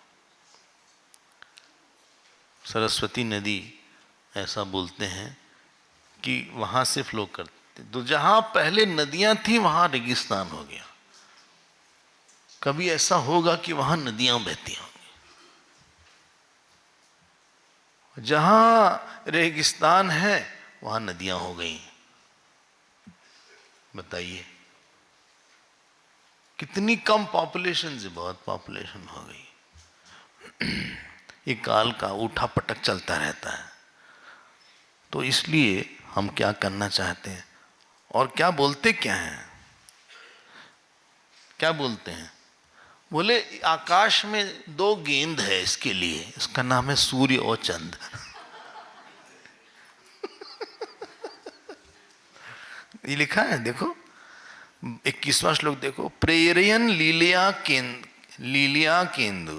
सरस्वती नदी ऐसा बोलते हैं कि वहाँ से फ्लो करते, तो जहाँ पहले नदियाँ थी वहाँ रेगिस्तान हो गया। कभी ऐसा होगा कि वहाँ नदियाँ बहती होंगी, जहाँ रेगिस्तान है वहाँ नदियाँ हो गई। बताइए कितनी कम पॉपुलेशन से बहुत पॉपुलेशन हो गई। ये काल का उठा पटक चलता रहता है। तो इसलिए हम क्या करना चाहते हैं और क्या बोलते क्या हैं, क्या बोलते हैं, बोले आकाश में 2 गेंद है इसके लिए, इसका नाम है सूर्य और चंद। ये लिखा है देखो, 21वां श्लोक देखो, प्रेरयन लीलिया केंदु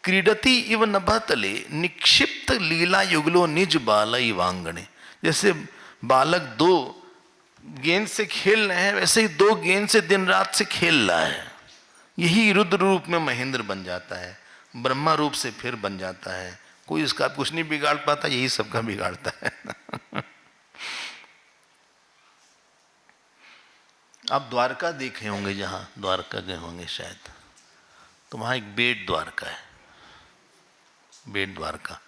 क्रीडति इव नभतले निक्षिप्त लीला युगलो निज बालई वांगणे। जैसे बालक 2 गेंद से खेल रहे हैं, वैसे ही 2 गेंद से दिन रात से खेल रहा है। यही रुद्र रूप में महेंद्र बन जाता है, ब्रह्मा रूप से फिर बन जाता है। कोई इसका कुछ नहीं बिगाड़ पाता, यही सबका बिगाड़ता है। आप द्वारका देखे होंगे, जहाँ द्वारका गए होंगे शायद, तो वहाँ एक बेट द्वारका है, बेट द्वारका।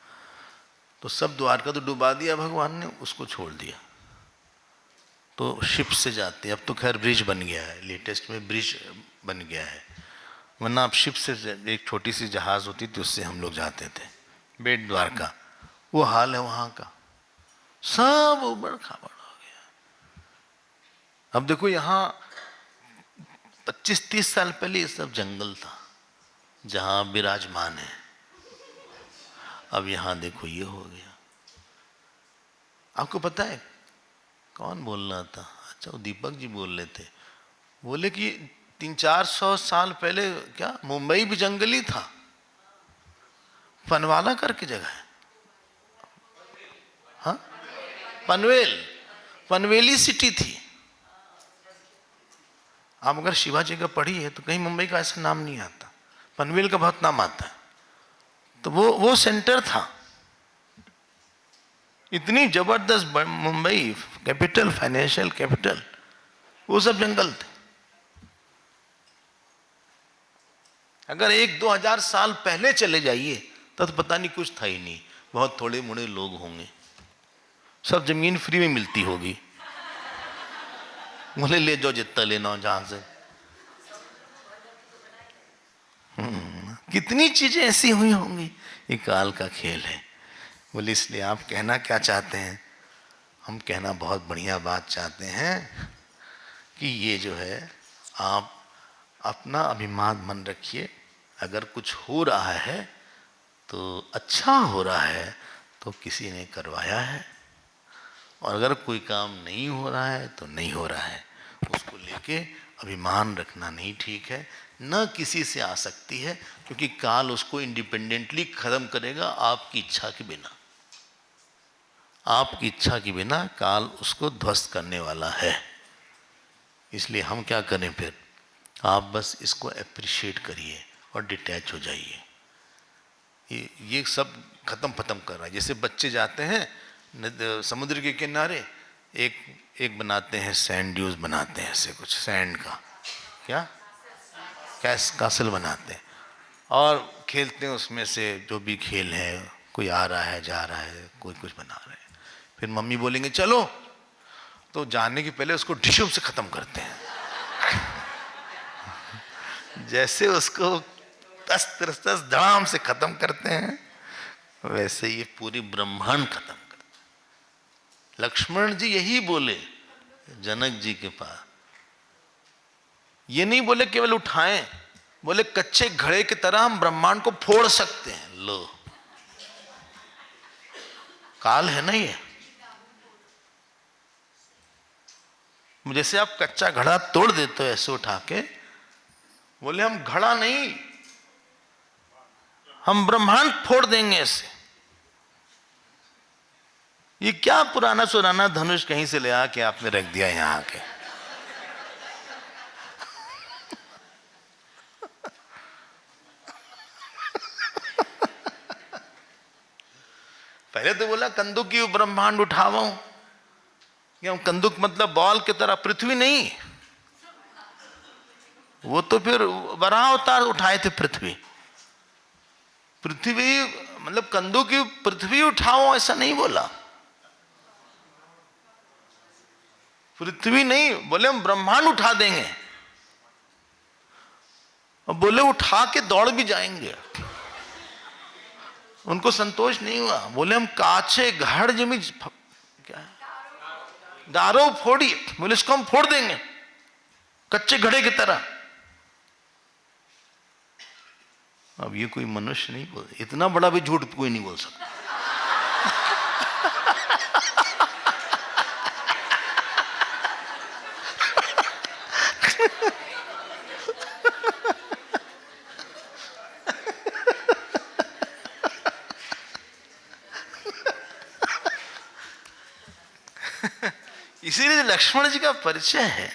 तो सब द्वारका तो डुबा दिया भगवान ने, उसको छोड़ दिया। तो शिप से जाते हैं। अब तो खैर ब्रिज बन गया है, लेटेस्ट में ब्रिज बन गया है, वरना अब शिप से एक छोटी सी जहाज़ होती थी, उससे हम लोग जाते थे। बेट द्वारका वो हाल है वहाँ का, सब उबड़ खाबड़ हो गया। अब देखो यहाँ 25-30 साल पहले ये सब जंगल था जहाँ विराजमान है, अब यहाँ देखो ये हो गया। आपको पता है कौन बोल रहा था? अच्छा, वो दीपक जी बोल रहे थे, बोले कि 300-400 साल पहले क्या मुंबई भी जंगली था, पनवाला करके जगह है, हाँ पनवेल, पनवेली सिटी थी। आप अगर शिवाजी का पढ़ी है तो कहीं मुंबई का ऐसा नाम नहीं आता, पनवेल का बहुत नाम आता है। तो वो सेंटर था, इतनी जबरदस्त मुंबई कैपिटल, फाइनेंशियल कैपिटल, वो सब जंगल थे। अगर 1-2 हजार साल पहले चले जाइए तो पता नहीं कुछ था ही नहीं, बहुत थोड़े मोड़े लोग होंगे, सब जमीन फ्री में मिलती होगी, बोले ले जाओ जितना लेना हो जहां से। कितनी चीजें ऐसी हुई होंगी, ये काल का खेल है। बोले इसलिए आप कहना क्या चाहते हैं? हम कहना बहुत बढ़िया बात चाहते हैं कि ये जो है, आप अपना अभिमान मन रखिए, अगर कुछ हो रहा है तो अच्छा हो रहा है तो किसी ने करवाया है, और अगर कोई काम नहीं हो रहा है तो नहीं हो रहा है, उसको लेके अभिमान रखना नहीं ठीक है, न किसी से आ सकती है, क्योंकि काल उसको इंडिपेंडेंटली खत्म करेगा आपकी इच्छा के बिना। आपकी इच्छा के बिना काल उसको ध्वस्त करने वाला है। इसलिए हम क्या करें फिर? आप बस इसको अप्रिशिएट करिए और डिटैच हो जाइए। ये सब खत्म कर रहा है। जैसे बच्चे जाते हैं समुद्र के किनारे, एक बनाते हैं सैंड ड्यूज बनाते हैं, ऐसे कुछ सैंड का क्या कासल बनाते हैं और खेलते हैं उसमें से जो भी खेल है, कोई आ रहा है जा रहा है, कोई कुछ बना रहे हैं। फिर मम्मी बोलेंगे चलो, तो जाने के पहले उसको डिशुम से खत्म करते हैं। जैसे उसको तस्त धड़ाम से खत्म करते हैं, वैसे ये पूरी ब्रह्मांड खत्म करते। लक्ष्मण जी यही बोले जनक जी के पास, ये नहीं बोले केवल उठाएं, बोले कच्चे घड़े की तरह हम ब्रह्मांड को फोड़ सकते हैं। लो, काल है ना ये। जैसे आप कच्चा घड़ा तोड़ देते हो ऐसे उठा के, बोले हम घड़ा नहीं, हम ब्रह्मांड फोड़ देंगे ऐसे। ये क्या पुराना सुराना धनुष कहीं से ले आके आपने रख दिया यहां आके। पहले तो बोला कंदुक की ब्रह्मांड उठाओ, क्या कंदुक मतलब बॉल की तरह? पृथ्वी नहीं, वो तो फिर वराह अवतार उठाए थे पृथ्वी। पृथ्वी मतलब कंदुक की पृथ्वी उठाओ ऐसा नहीं बोला, पृथ्वी नहीं बोले हम ब्रह्मांड उठा देंगे। और बोले उठा के दौड़ भी जाएंगे। उनको संतोष नहीं हुआ, बोले हम काचे घड़ जमी क्या दारो फोड़ी, बोले इसको हम फोड़ देंगे कच्चे घड़े की तरह। अब ये कोई मनुष्य नहीं बोल, इतना बड़ा भी झूठ कोई नहीं बोल सकता। इसीलिए लक्ष्मण जी का परिचय है,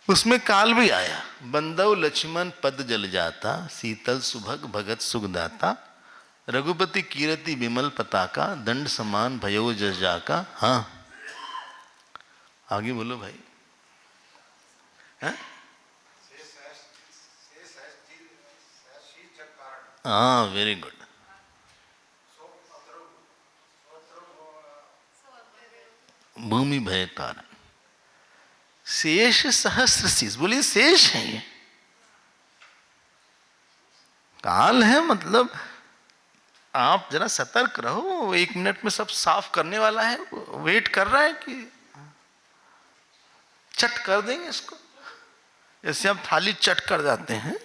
उसमें काल भी आया। बंदव लक्ष्मण पद जल जाता, शीतल सुभग भगत सुखदाता, रघुपति कीरति विमल पताका, दंड समान भयो जस जाका। हाँ आगे बोलो भाई। हाँ वेरी गुड। भूमि भय कारण। शेष सहस्र शीश, बोलिए शेष है ये, काल है। मतलब आप जरा सतर्क रहो, 1 मिनट में सब साफ करने वाला है, वेट कर रहा है कि चट कर देंगे इसको। जैसे आप थाली चट कर जाते हैं,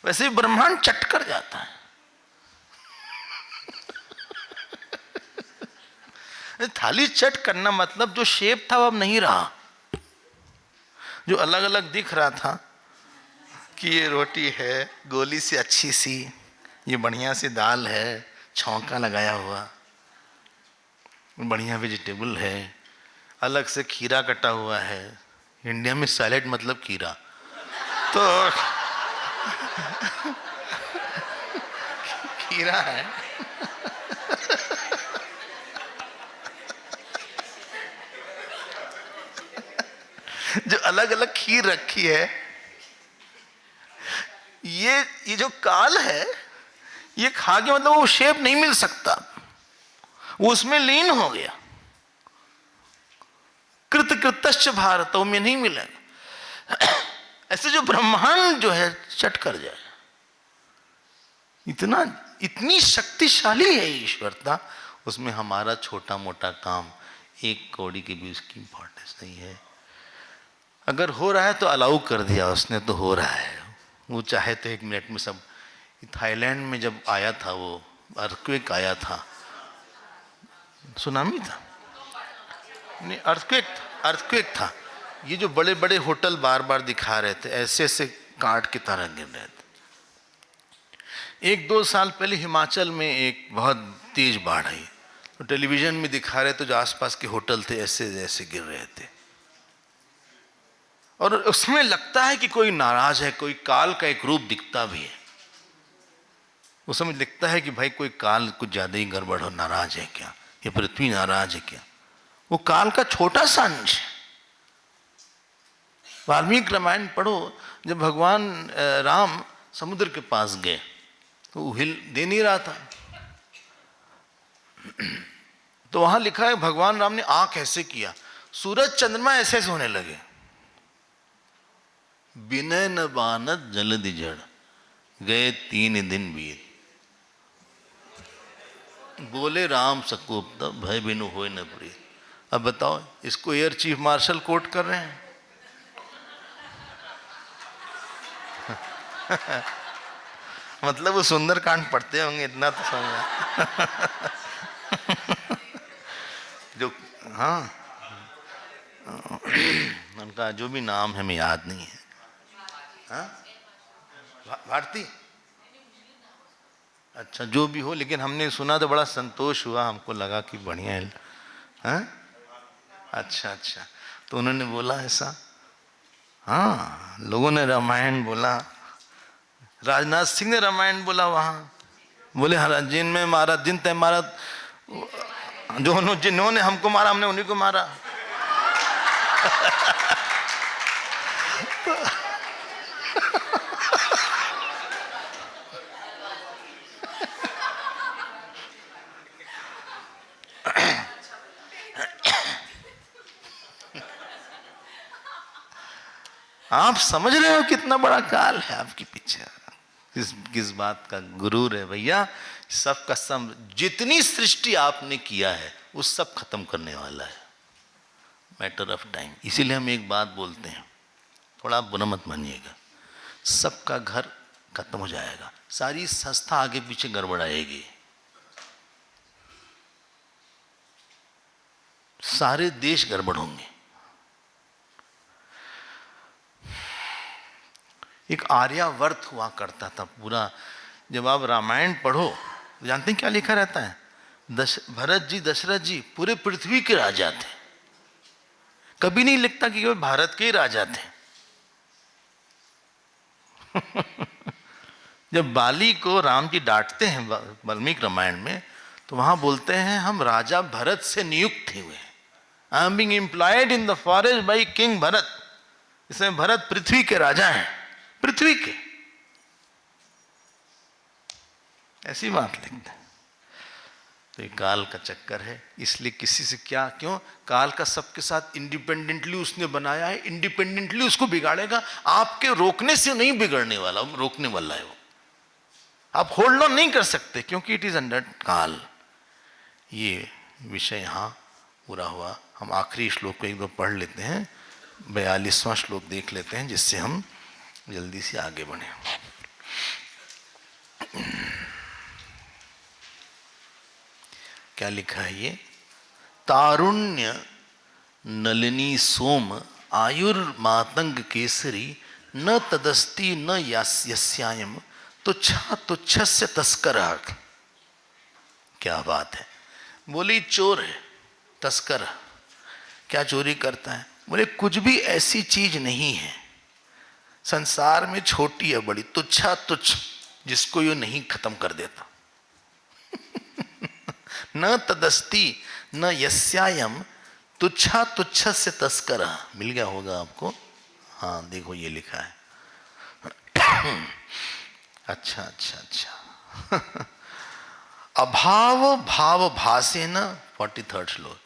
वैसे ही ब्रह्मांड चट कर जाता है। थाली चट करना मतलब जो शेप था वो अब नहीं रहा, जो अलग अलग दिख रहा था कि ये रोटी है गोली सी अच्छी सी, ये बढ़िया सी दाल है छौंका लगाया हुआ, बढ़िया वेजिटेबल है, अलग से खीरा कटा हुआ है। इंडिया में सैलेड मतलब खीरा, तो खीरा है। जो अलग अलग खीर रखी है, ये जो काल है, ये खा के मतलब वो शेप नहीं मिल सकता, वो उसमें लीन हो गया। कृत कृतश्च भारतों में नहीं मिलेगा। ऐसे जो ब्रह्मांड जो है चट कर जाए, इतनी शक्तिशाली है ईश्वरता, उसमें हमारा छोटा मोटा काम 1 कौड़ी की भी उसकी इंपॉर्टेंस नहीं है। अगर हो रहा है तो अलाउ कर दिया उसने, तो हो रहा है। वो चाहे तो 1 मिनट में सब। थाईलैंड में जब आया था वो अर्थक्वेक आया था, सुनामी था नहीं, अर्थक्वेक था। ये जो बड़े बड़े होटल बार बार दिखा रहे थे, ऐसे ऐसे काट की तरह गिर रहे थे। 1-2 साल पहले हिमाचल में एक बहुत तेज बाढ़ आई, तो टेलीविजन में दिखा रहे थे जो आसपास के होटल थे ऐसे ऐसे गिर रहे थे, और उसमें लगता है कि कोई नाराज है, कोई काल का एक रूप दिखता भी है। उस समय दिखता है कि भाई कोई काल कुछ ज्यादा ही गड़बड़ हो, नाराज है क्या, ये पृथ्वी नाराज है क्या। वो काल का छोटा सा अंश है। वाल्मीकि रामायण पढ़ो, जब भगवान राम समुद्र के पास गए तो वो हिल दे नहीं रहा था, तो वहां लिखा है भगवान राम ने आंख ऐसे किया, सूरज चंद्रमा ऐसे ऐसे होने लगे। बिनय न बानत जलधि जड़, गए 3 दिन बीत, बोले राम सकोप तब भय बिनु होय न प्रिय। अब बताओ, इसको एयर चीफ मार्शल कोट कर रहे हैं। मतलब वो सुंदरकांड पढ़ते होंगे, इतना तो समझा। जो हाँ, उनका जो भी नाम है मैं याद नहीं है। हाँ, भारती, अच्छा जो भी हो, लेकिन हमने सुना तो बड़ा संतोष हुआ, हमको लगा कि बढ़िया है। हाँ? अच्छा, तो उन्होंने बोला ऐसा। हाँ, लोगों ने रामायण बोला, राजनाथ सिंह ने रामायण बोला वहां, बोले हर जिन में मारा, जिन तय मारा, जो जिन्होंने हमको मारा हमने उन्हीं को मारा। आप समझ रहे हो कितना बड़ा काल है आपके पीछे, किस बात का गुरूर है भैया। सबका जितनी सृष्टि आपने किया है वो सब खत्म करने वाला है, मैटर ऑफ टाइम। इसीलिए हम एक बात बोलते हैं, थोड़ा आप बुरा मत मानिएगा, सबका घर खत्म हो जाएगा, सारी संस्था आगे पीछे गड़बड़ाएगी, सारे देश गड़बड़ होंगे। एक आर्यावर्त हुआ करता था पूरा। जब आप रामायण पढ़ो, जानते हैं क्या लिखा रहता है? भरत जी दशरथ जी पूरे पृथ्वी के राजा थे। कभी नहीं लिखता कि वे भारत के ही राजा थे। जब बाली को राम जी डांटते हैं वाल्मीकि रामायण में, तो वहां बोलते हैं हम राजा भरत से नियुक्त हुए, I am being employed in the forest by king Bharat. इसमें भरत पृथ्वी के राजा हैं, पृथ्वी के। ऐसी बात लिखते हैं। तो ये काल का चक्कर है। इसलिए किसी से क्या, क्यों, काल का सबके साथ इंडिपेंडेंटली उसने बनाया है, इंडिपेंडेंटली उसको बिगाड़ेगा। आपके रोकने से नहीं बिगड़ने वाला, रोकने वाला है वो। आप होल्ड ऑन नहीं कर सकते क्योंकि इट इज अंडर काल। ये विषय यहाँ पूरा हुआ। हम आखिरी श्लोक को एक दो पढ़ लेते हैं, 42वां श्लोक देख लेते हैं, जिससे हम जल्दी से आगे बढ़े। क्या लिखा है ये? तारुण्य नलिनी सोम आयुर्मातंग केसरी न तदस्ति न यस्यायम तुच्छा तुच्छस्य तस्करः। क्या बात है। बोले चोर है, तस्कर। क्या चोरी करता है? बोले कुछ भी ऐसी चीज नहीं है संसार में, छोटी या बड़ी, तुच्छा तुच्छ, जिसको ये नहीं खत्म कर देता। न तदस्ति न यस्यायम तुच्छा तुच्छस्य तस्करः। मिल गया होगा आपको। हाँ देखो ये लिखा है। अच्छा अच्छा अच्छा। अभाव भाव भासेन, 43rd श्लोक,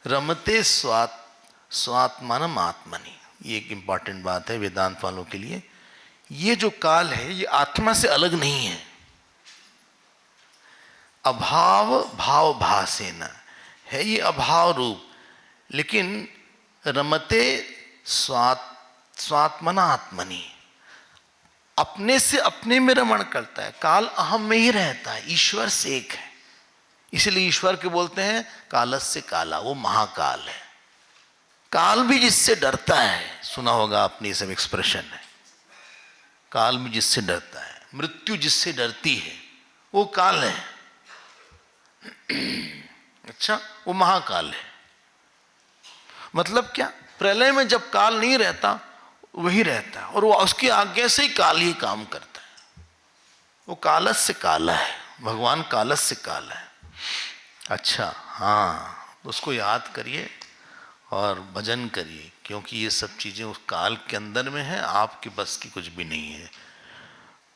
रमते स्वात्मानम आत्मनि। ये एक इंपॉर्टेंट बात है वेदांत वालों के लिए। ये जो काल है ये आत्मा से अलग नहीं है। अभाव भाव भासेन है ये अभाव रूप, लेकिन रमते स्वात्मना आत्मनि, अपने से अपने में रमण करता है। काल अहम में ही रहता है, ईश्वर से एक है। इसलिए ईश्वर के बोलते हैं कालस्य काला, वो महाकाल है। काल भी जिससे डरता है, सुना होगा आपने, सब एक्सप्रेशन है। काल भी जिससे डरता है, मृत्यु जिससे डरती है, वो काल है। अच्छा, वो महाकाल है। मतलब क्या? प्रलय में जब काल नहीं रहता वही रहता है, और वो उसकी आज्ञा से ही काल ही काम करता है। वो कालस से काला है, भगवान कालस से काला है। अच्छा हाँ, उसको याद करिए और भजन करिए, क्योंकि ये सब चीजें उस काल के अंदर में है, आपके बस की कुछ भी नहीं है।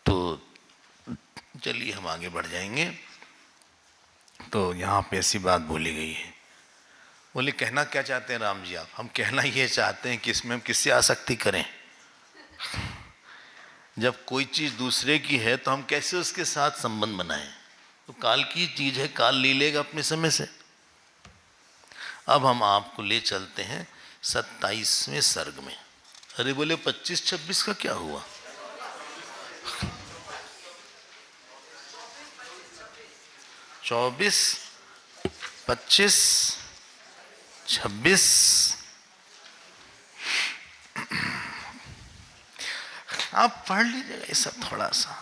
तो चलिए हम आगे बढ़ जाएंगे। तो यहाँ पे ऐसी बात बोली गई है। बोले कहना क्या चाहते हैं राम जी आप? हम कहना ये चाहते हैं कि इसमें हम किससे आसक्ति करें। जब कोई चीज दूसरे की है तो हम कैसे उसके साथ संबंध बनाएं? तो काल की चीज है, काल ले लेगा अपने समय से। अब हम आपको ले चलते हैं 27वें सर्ग में। अरे बोले 25-26 का क्या हुआ? 24, 25, 26। आप पढ़ लीजिएगा ये सब थोड़ा सा।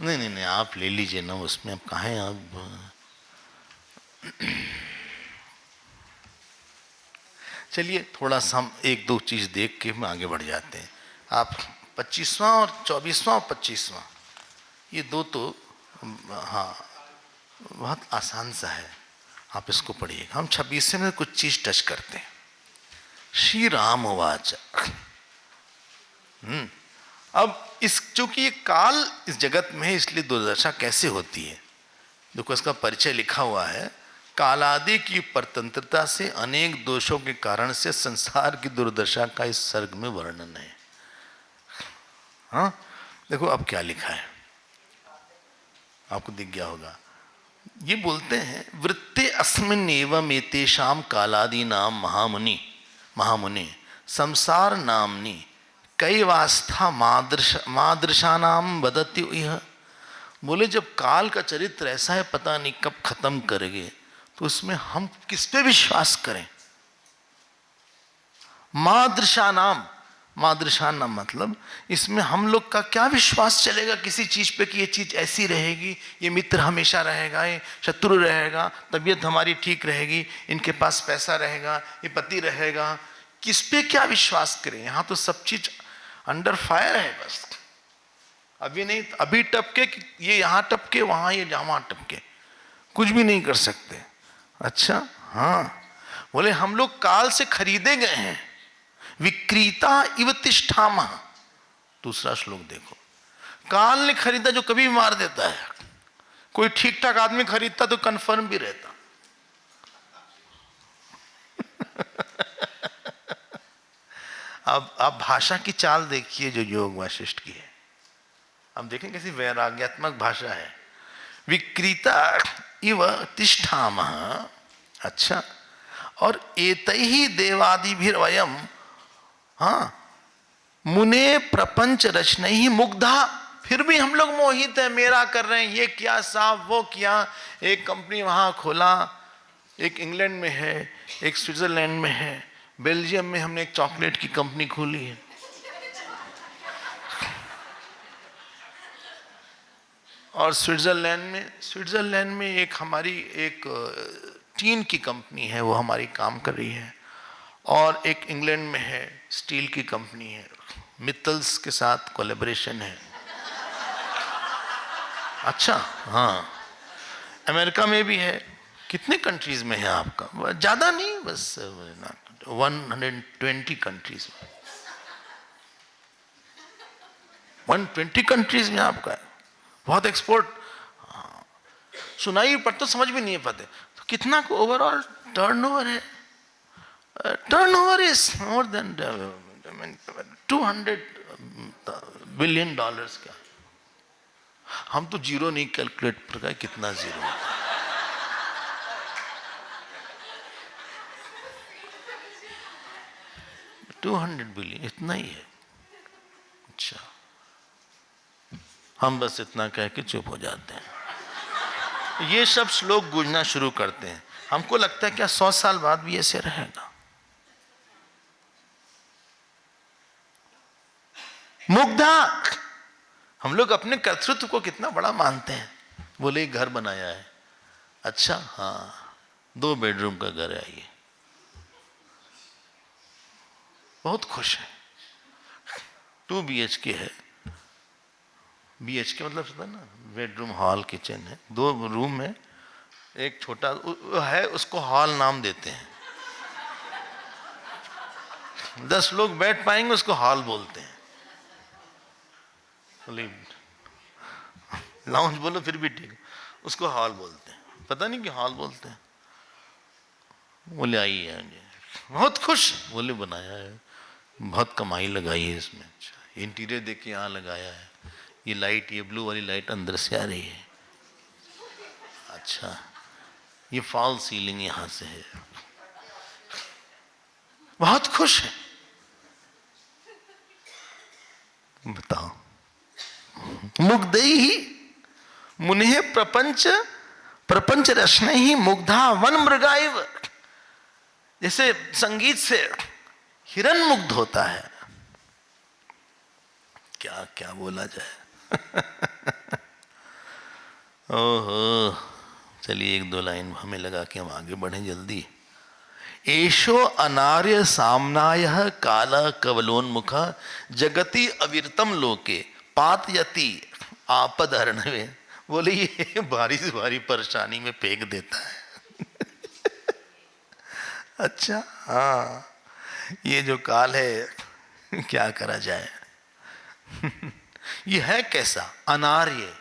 नहीं नहीं नहीं, आप ले लीजिए ना, उसमें आप कहाँ हैं आप। चलिए थोड़ा सा हम एक दो चीज देख के हम आगे बढ़ जाते हैं। आप 25वां और 24वां और 25वां, ये दो तो हाँ बहुत आसान सा है, आप इसको पढ़िएगा। हम 26 में कुछ चीज टच करते हैं। श्री राम वाच। अब इस चूंकि ये काल इस जगत में है, इसलिए दुर्दशा कैसे होती है देखो, इसका परिचय लिखा हुआ है। कालादि की परतंत्रता से अनेक दोषों के कारण से संसार की दुर्दशा का इस सर्ग में वर्णन है। हाँ देखो अब क्या लिखा है, आपको दिख गया होगा। ये बोलते हैं वृत्ते अस्मिन् एवं एतेषां कालादि नाम महामुनि संसार नामनि कैवास्था मादृशा नाम वदति इह। बोले जब काल का चरित्र ऐसा है, पता नहीं कब खत्म करेंगे, तो उसमें हम किस पे विश्वास करें? मादृशा नाम मतलब इसमें हम लोग का क्या विश्वास चलेगा किसी चीज पे कि ये चीज ऐसी रहेगी, ये मित्र हमेशा रहेगा, ये शत्रु रहेगा, तबीयत हमारी ठीक रहेगी, इनके पास पैसा रहेगा, ये पति रहेगा। किस पे क्या विश्वास करें? यहां तो सब चीज अंडर फायर है। बस अभी नहीं, अभी टपके ये यहां टपके, वहां ये वहां टपके, कुछ भी नहीं कर सकते। अच्छा हाँ, बोले हम लोग काल से खरीदे गए हैं, विक्रीता इव तिष्ठामः। दूसरा श्लोक देखो, काल ने खरीदा जो कभी भी मार देता है, कोई ठीक ठाक आदमी खरीदता तो कंफर्म भी रहता। अब आप भाषा की चाल देखिए जो योग वासिष्ठ की है। हम देखें कैसी वैराग्यात्मक भाषा है। विक्रीता इव तिष्ठामः, अच्छा, और एतैहि देवादिभिर्वयम्, हाँ, मुने प्रपंच रचनैहि मुग्धा, फिर भी हम लोग मोहित है, मेरा कर रहे हैं, ये किया साहब, वो किया, एक कंपनी वहां खोला, एक इंग्लैंड में है, एक स्विट्जरलैंड में है, बेल्जियम में हमने एक चॉकलेट की कंपनी खोली है, और स्विट्जरलैंड में एक हमारी एक टीन की कंपनी है, वो हमारी काम कर रही है, और एक इंग्लैंड में है स्टील की कंपनी है, मित्तल्स के साथ कोलैबोरेशन है। अच्छा, हाँ, अमेरिका में भी है। कितने कंट्रीज में है आपका? ज़्यादा नहीं, बस 120 कंट्रीज में, 120 कंट्रीज में आपका है। बहुत एक्सपोर्ट। सुनाई पर तो समझ भी नहीं पाते। तो कितना को ओवरऑल टर्नओवर है? Turnover is more than 200 billion dollars का। हम तो जीरो नहीं कैलकुलेट कर पाए कितना जीरो है। $200 बिलियन इतना ही है। अच्छा, हम बस इतना कह के चुप हो जाते हैं। ये सब श्लोक गूंजना शुरू करते हैं, हमको लगता है क्या 100 साल बाद भी ऐसे रहेगा? मुग्धा, हम लोग अपने कर्तृत्व को कितना बड़ा मानते हैं। बोले घर बनाया है, अच्छा, हाँ, 2 बेडरूम का घर है, ये बहुत खुश है। 2 BHK है। BHK मतलब होता है ना, बेडरूम हॉल किचन है, 2 रूम है, एक छोटा है, उसको हॉल नाम देते हैं। 10 लोग बैठ पाएंगे, उसको हॉल बोलते हैं। लाउंज बोलो फिर भी ठीक, उसको हॉल बोलते हैं। पता नहीं क्यों हॉल बोलते हैं। बोले आई है, बहुत खुश, बोले बनाया है, बहुत कमाई लगाई है इसमें। अच्छा, इंटीरियर देख के यहाँ लगाया है, ये लाइट, ये ब्लू वाली लाइट अंदर से आ रही है। अच्छा, ये फॉल सीलिंग यहाँ से है, बहुत खुश है। बताओ, मुग्धैहि मुने प्रपंच रचनैहि मुग्धा वन मृगाइव। जैसे संगीत से हिरन मुग्ध होता है। क्या क्या बोला जाए। ओहो, चलिए 1-2 लाइन हमें लगा के हम आगे बढ़े जल्दी। एषो अनार्य सामनायः काल कवलोन्मुख जगति अविरतम लोके पातयति आपद हरणवे। बोले ये भारी से भारी परेशानी में फेंक देता है। अच्छा, हाँ, ये जो काल है क्या करा जाए। ये है कैसा? अनार्य,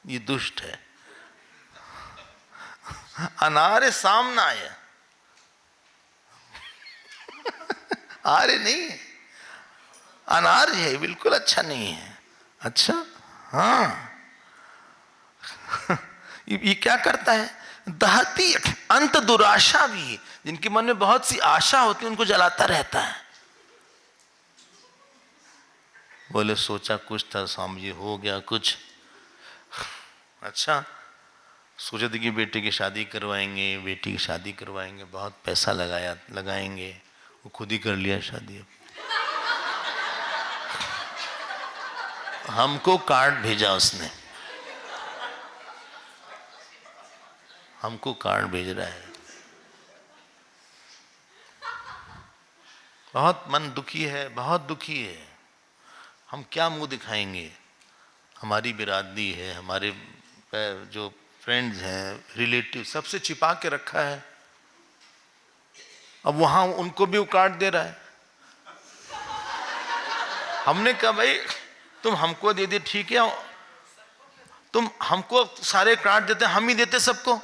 ये दुष्ट है। अनार्य सामनाय, आर्य नहीं है, अनार्य है, बिल्कुल अच्छा नहीं है। अच्छा, हाँ। ये क्या करता है? दहती अंत दुराशा भी, जिनके मन में बहुत सी आशा होती है उनको जलाता रहता है। बोले सोचा कुछ था स्वामी जी, हो गया कुछ। अच्छा, सोचे थे कि बेटे की शादी करवाएंगे, बेटी की शादी करवाएंगे, बहुत पैसा लगाएंगे, वो खुद ही कर लिया शादी। हमको कार्ड भेजा उसने, हमको कार्ड भेज रहा है। बहुत मन दुखी है, बहुत दुखी है। हम क्या मुंह दिखाएंगे? हमारी बिरादरी है, हमारे जो फ्रेंड्स हैं, रिलेटिव, सबसे छिपा के रखा है। अब वहां उनको भी वो कार्ड दे रहा है। हमने कहा भाई तुम हमको दे दे ठीक है, तुम हमको सारे काट देते, हम ही देते सबको।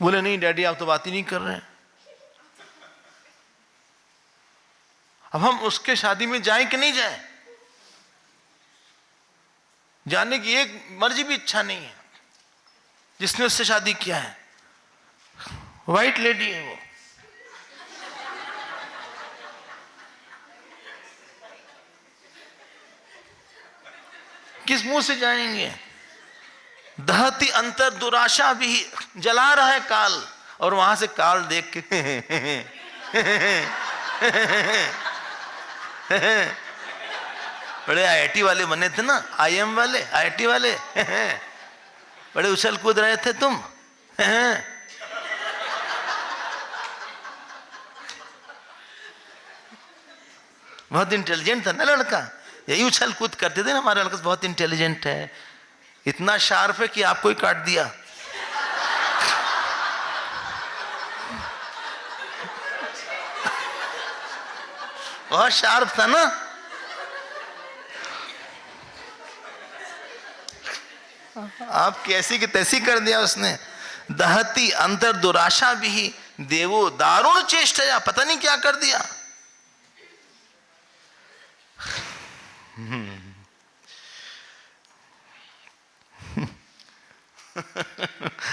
बोले नहीं डैडी आप तो बात ही नहीं कर रहे हैं। अब हम उसके शादी में जाएं कि नहीं जाएं? जाने की एक मर्जी भी इच्छा नहीं है। जिसने उससे शादी किया है वाइट लेडी है वो। किस मुंह से जाएंगे? दहती अंतर दुराशा भी, जला रहा है काल, और वहां से काल देख के बड़े आईआईटी वाले बने थे ना, आईएम वाले, आईआईटी वाले बड़े उछल कूद रहे थे तुम। बहुत इंटेलिजेंट था ना लड़का, यही उछल कूद करते थे ना, हमारा लड़का बहुत इंटेलिजेंट है, इतना शार्प है कि आपको ही काट दिया। बहुत शार्प था ना। आप कैसी की तैसी कर दिया उसने। दहती अंतर दुराशा भी देवो दारुण चेष्टया, पता नहीं क्या कर दिया।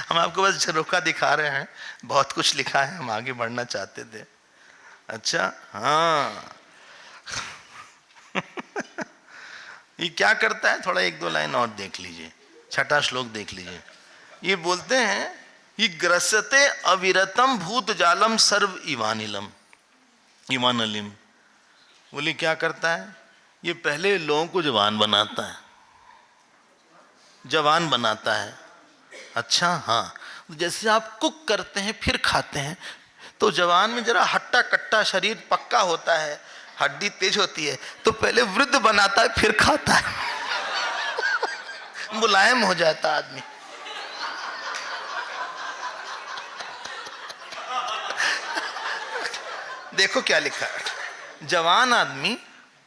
हम आपको बस झरोखा दिखा रहे हैं, बहुत कुछ लिखा है, हम आगे बढ़ना चाहते थे। अच्छा हाँ ये क्या करता है, थोड़ा एक दो लाइन और देख लीजिए, छठा श्लोक देख लीजिए। ये बोलते हैं ये ग्रसते अविरतम भूत जालम सर्व इवानिलम इवानलिम। बोले क्या करता है, ये पहले लोगों को जवान बनाता है, जवान बनाता है। अच्छा हाँ, जैसे आप कुक करते हैं फिर खाते हैं, तो जवान में जरा हट्टा कट्टा शरीर पक्का होता है, हड्डी तेज होती है, तो पहले वृद्ध बनाता है फिर खाता है मुलायम हो जाता आदमी। देखो क्या लिखा है, जवान आदमी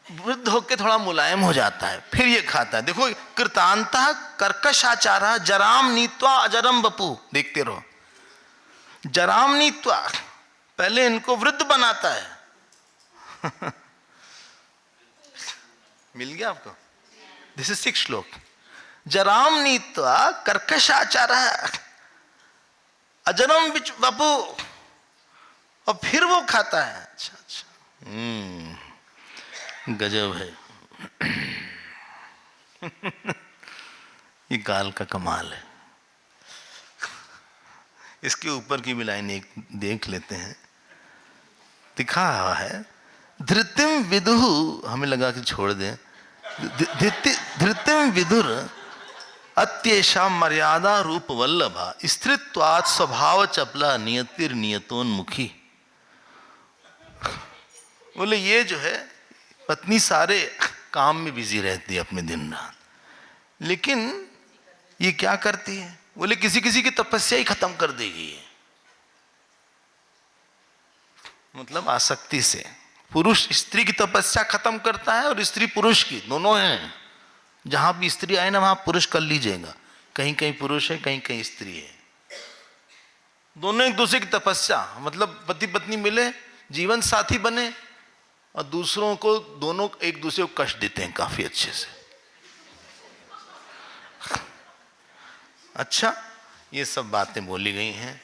वृद्ध होकर थोड़ा मुलायम हो जाता है फिर ये खाता है। देखो कृतांता कर्कशाचारा जराम नीत्वा अजरम बपू, देखते रहो, जराम नीत्वा, पहले इनको वृद्ध बनाता है मिल गया आपको? दिस इज 6 श्लोक। जराम नीत्वा कर्कशाचारा अजरम बपू, और फिर वो खाता है। अच्छा अच्छा, गजब है ये काल का कमाल है। इसके ऊपर की भी लाइन एक देख लेते हैं, दिखा हुआ है धृतिम विदुहु, हमें लगा कि छोड़ दें, धृतिम विदुर अत्येषा मर्यादा रूप वल्लभा स्त्रीत्वात् स्वभाव चपला नियतिर नियतोन्मुखी। बोले ये जो है पत्नी सारे काम में बिजी रहती है अपने दिन रात, लेकिन ये क्या करती है, बोले किसी किसी की तपस्या ही खत्म कर देगी। मतलब आसक्ति से पुरुष स्त्री की तपस्या खत्म करता है, और स्त्री पुरुष की, दोनों हैं। जहां भी स्त्री आए ना वहां पुरुष कर लीजिएगा, कहीं कहीं पुरुष है कहीं कहीं स्त्री है, दोनों एक दूसरे की तपस्या, मतलब पति पत्नी मिले, जीवन साथी बने, और दूसरों को दोनों एक दूसरे को कष्ट देते हैं काफी अच्छे से। अच्छा, ये सब बातें बोली गई हैं।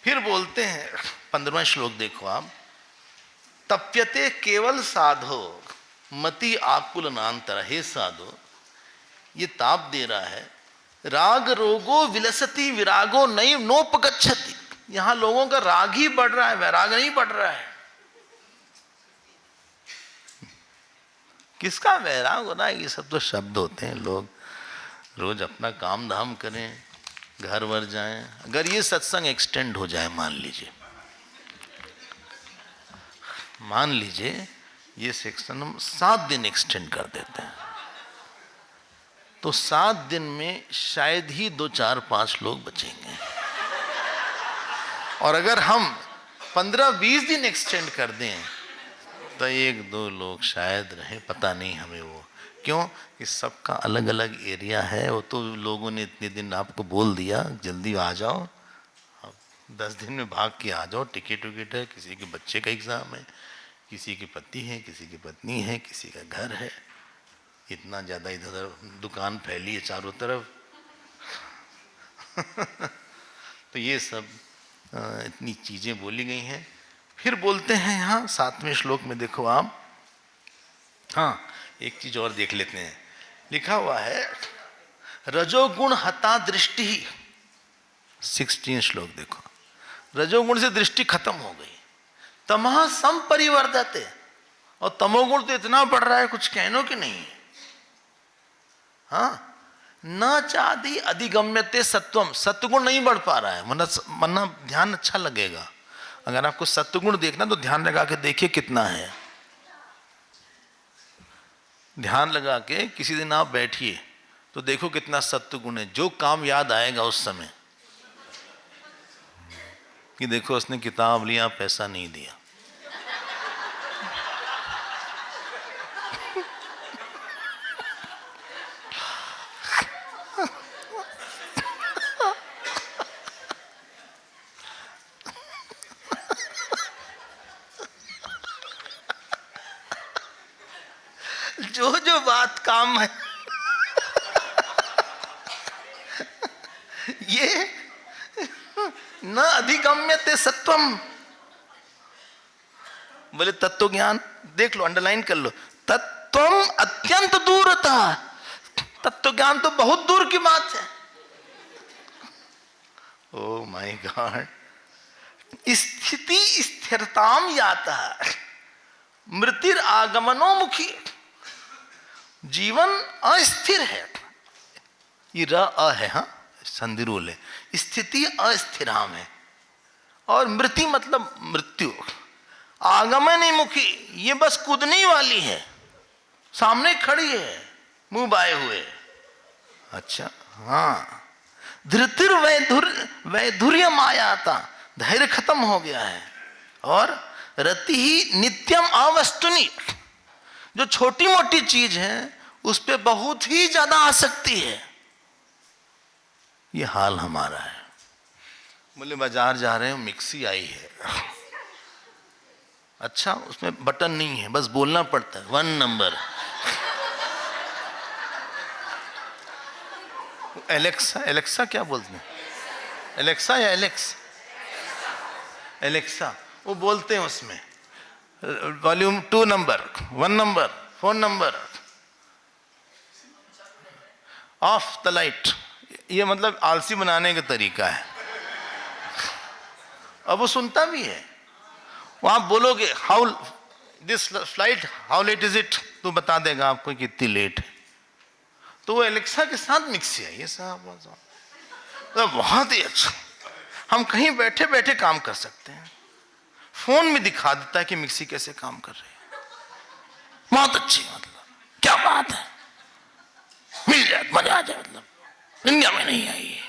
फिर बोलते हैं 15वां श्लोक देखो आप, तप्यते केवल साधो मति आकुल नांतर। हे साधो, ये ताप दे रहा है, राग रोगो विलसती विरागो नई नोपगच्छति। यहां लोगों का राग ही बढ़ रहा है, वैराग नहीं बढ़ रहा है। किसका वैराग हो रहा है? ये सब तो शब्द होते हैं, लोग रोज अपना काम धाम करें, घर वर जाएं। अगर ये सत्संग एक्सटेंड हो जाए, मान लीजिए ये सेक्शन हम 7 दिन एक्सटेंड कर देते हैं, तो 7 दिन में शायद ही 2 4 5 लोग बचेंगे। और अगर हम 15-20 दिन एक्सटेंड कर दें तो 1-2 लोग शायद रहे, पता नहीं हमें वो क्यों। इस सबका अलग अलग एरिया है। वो तो लोगों ने इतने दिन आपको बोल दिया जल्दी आ जाओ, 10 दिन में भाग के आ जाओ, टिकट विकेट है, किसी के बच्चे का एग्ज़ाम है, किसी के पति है, किसी की पत्नी है, किसी का घर है, इतना ज़्यादा इधर उधर दुकान फैली है चारों तरफ। तो ये सब इतनी चीज़ें बोली गई हैं। फिर बोलते हैं यहाँ 7वें श्लोक में, देखो आप, हाँ एक चीज़ और देख लेते हैं। लिखा हुआ है रजोगुण हता दृष्टि। 16 श्लोक देखो, रजोगुण से दृष्टि खत्म हो गई, तमः संपरिवर्तते, और तमोगुण तो इतना बढ़ रहा है कुछ कहनो कि नहीं। हाँ, न चादि अधिगम्यते सत्वम, सत्वगुण नहीं बढ़ पा रहा है। वरना ध्यान अच्छा लगेगा। अगर आपको सत्वगुण देखना तो ध्यान लगा के देखिए कितना है। ध्यान लगा के किसी दिन आप बैठिए तो देखो कितना सत्वगुण है। जो काम याद आएगा उस समय कि देखो उसने किताब लिया, पैसा नहीं दिया। जो जो बात काम है ये न अधिगम्यते सत्वम। बोले तत्व ज्ञान देख लो, अंडरलाइन कर लो, तत्वम अत्यंत दूर था। तत्व ज्ञान तो बहुत दूर की बात है। Oh my God. स्थिति स्थिरताम याता मृतिर आगमनोमुखी। जीवन अस्थिर है, ये र अ है, हाँ संधि रूल है। स्थिति अस्थिराम है, और मृति मतलब मृत्यु। आगमन मुखी, ये बस कूदने वाली है, सामने खड़ी है मुंह बाए हुए। अच्छा हाँ, धृतिर वैधुर्य मायाता, धैर्य खत्म हो गया है। और रति ही नित्यम अवस्तुनि, जो छोटी मोटी चीज है उस पे बहुत ही ज्यादा आसक्ति है। ये हाल हमारा है। बोले बाजार जा रहे हैं, मिक्सी आई है, अच्छा उसमें बटन नहीं है, बस बोलना पड़ता है 1 नंबर। एलेक्सा, एलेक्सा क्या बोलते हैं, एलेक्सा या एलेक्स, एलेक्सा, वो बोलते हैं उसमें volume 2 number, 1 number, 4 number, of the light. ये मतलब आलसी बनाने का तरीका है। अब वो सुनता भी है। वो आप बोलोगे how this flight, how late is it, तो बता देगा आपको कितनी लेट है। तो वो एलेक्सा के साथ मिक्सी है ये साहब। तो बहुत ही अच्छा, हम कहीं बैठे बैठे काम कर सकते हैं। फोन में दिखा देता है कि मिक्सी कैसे काम कर रही है। बहुत अच्छी, मतलब क्या बात है, मिल जाए मजा आ जाए। मतलब इंडिया में नहीं आई है,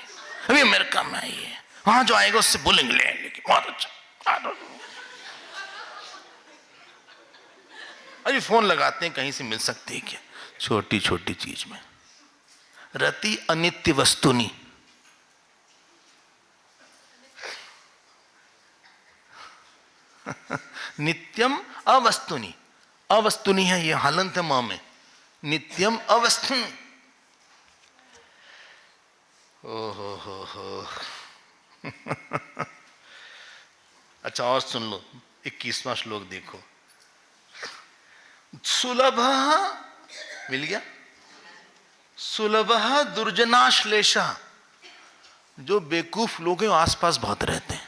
अभी अमेरिका में आई है, वहां जो आएगा उससे बोलेंगे लेकिन बहुत अच्छा। अभी फोन लगाते हैं कहीं से मिल सकती है क्या, छोटी छोटी चीज में। रति अनित्य वस्तुनि, नित्यम अवस्तुनि, अवस्तुनि है ये हलंत है मां में, नित्यम अवस्तुनि। ओहो हो। अच्छा और सुन लो, 21वां श्लोक देखो, सुलभ, मिल गया, सुलभ दुर्जनाश्लेष, जो बेवकूफ लोग हैं आसपास बहुत रहते हैं।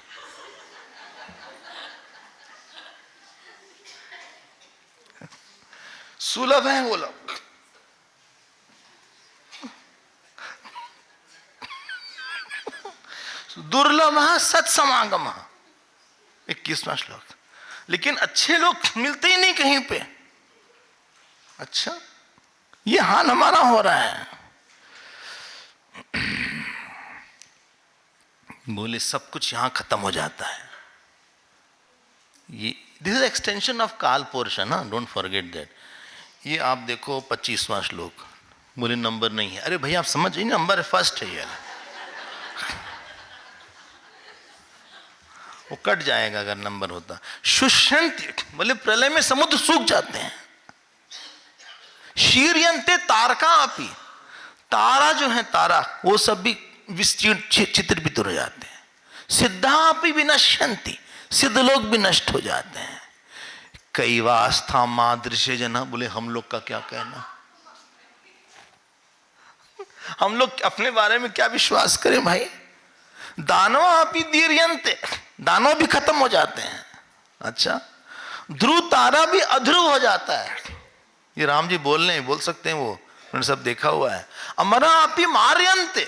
सुलभ है वो लोग। दुर्लभ सत्समागम, 21वां श्लोक। लेकिन अच्छे लोग मिलते ही नहीं कहीं पे। अच्छा, ये हाल हमारा हो रहा है। बोले सब कुछ यहां खत्म हो जाता है। ये दिस इज एक्सटेंशन ऑफ काल पोर्शन, ना, डोंट फॉरगेट दैट। ये आप देखो 25वां श्लोक, बोले नंबर नहीं है। अरे भैया आप समझ नहीं, नंबर फर्स्ट है ये, वो कट जाएगा अगर नंबर होता। शुष्यन्ते, बोले प्रलय में समुद्र सूख जाते हैं। शीर्यन्ते तारका अपि, तारा जो है तारा वो सब भी चित्र बितर हो जाते हैं। सिद्धा अपि विनश्यन्ति, सिद्ध लोग भी नष्ट हो जाते हैं। कैवास्था मादृश्य जना, बोले हम लोग का क्या कहना, हम लोग अपने बारे में क्या विश्वास करें भाई। दानव अपि दीर्यन्ते, दानव भी खत्म हो जाते हैं। अच्छा, ध्रुव तारा भी अध्रुव हो जाता है। ये राम जी बोल रहे हैं, बोल सकते हैं, वो मैंने सब देखा हुआ है। अमरा अपि मार्यन्ते,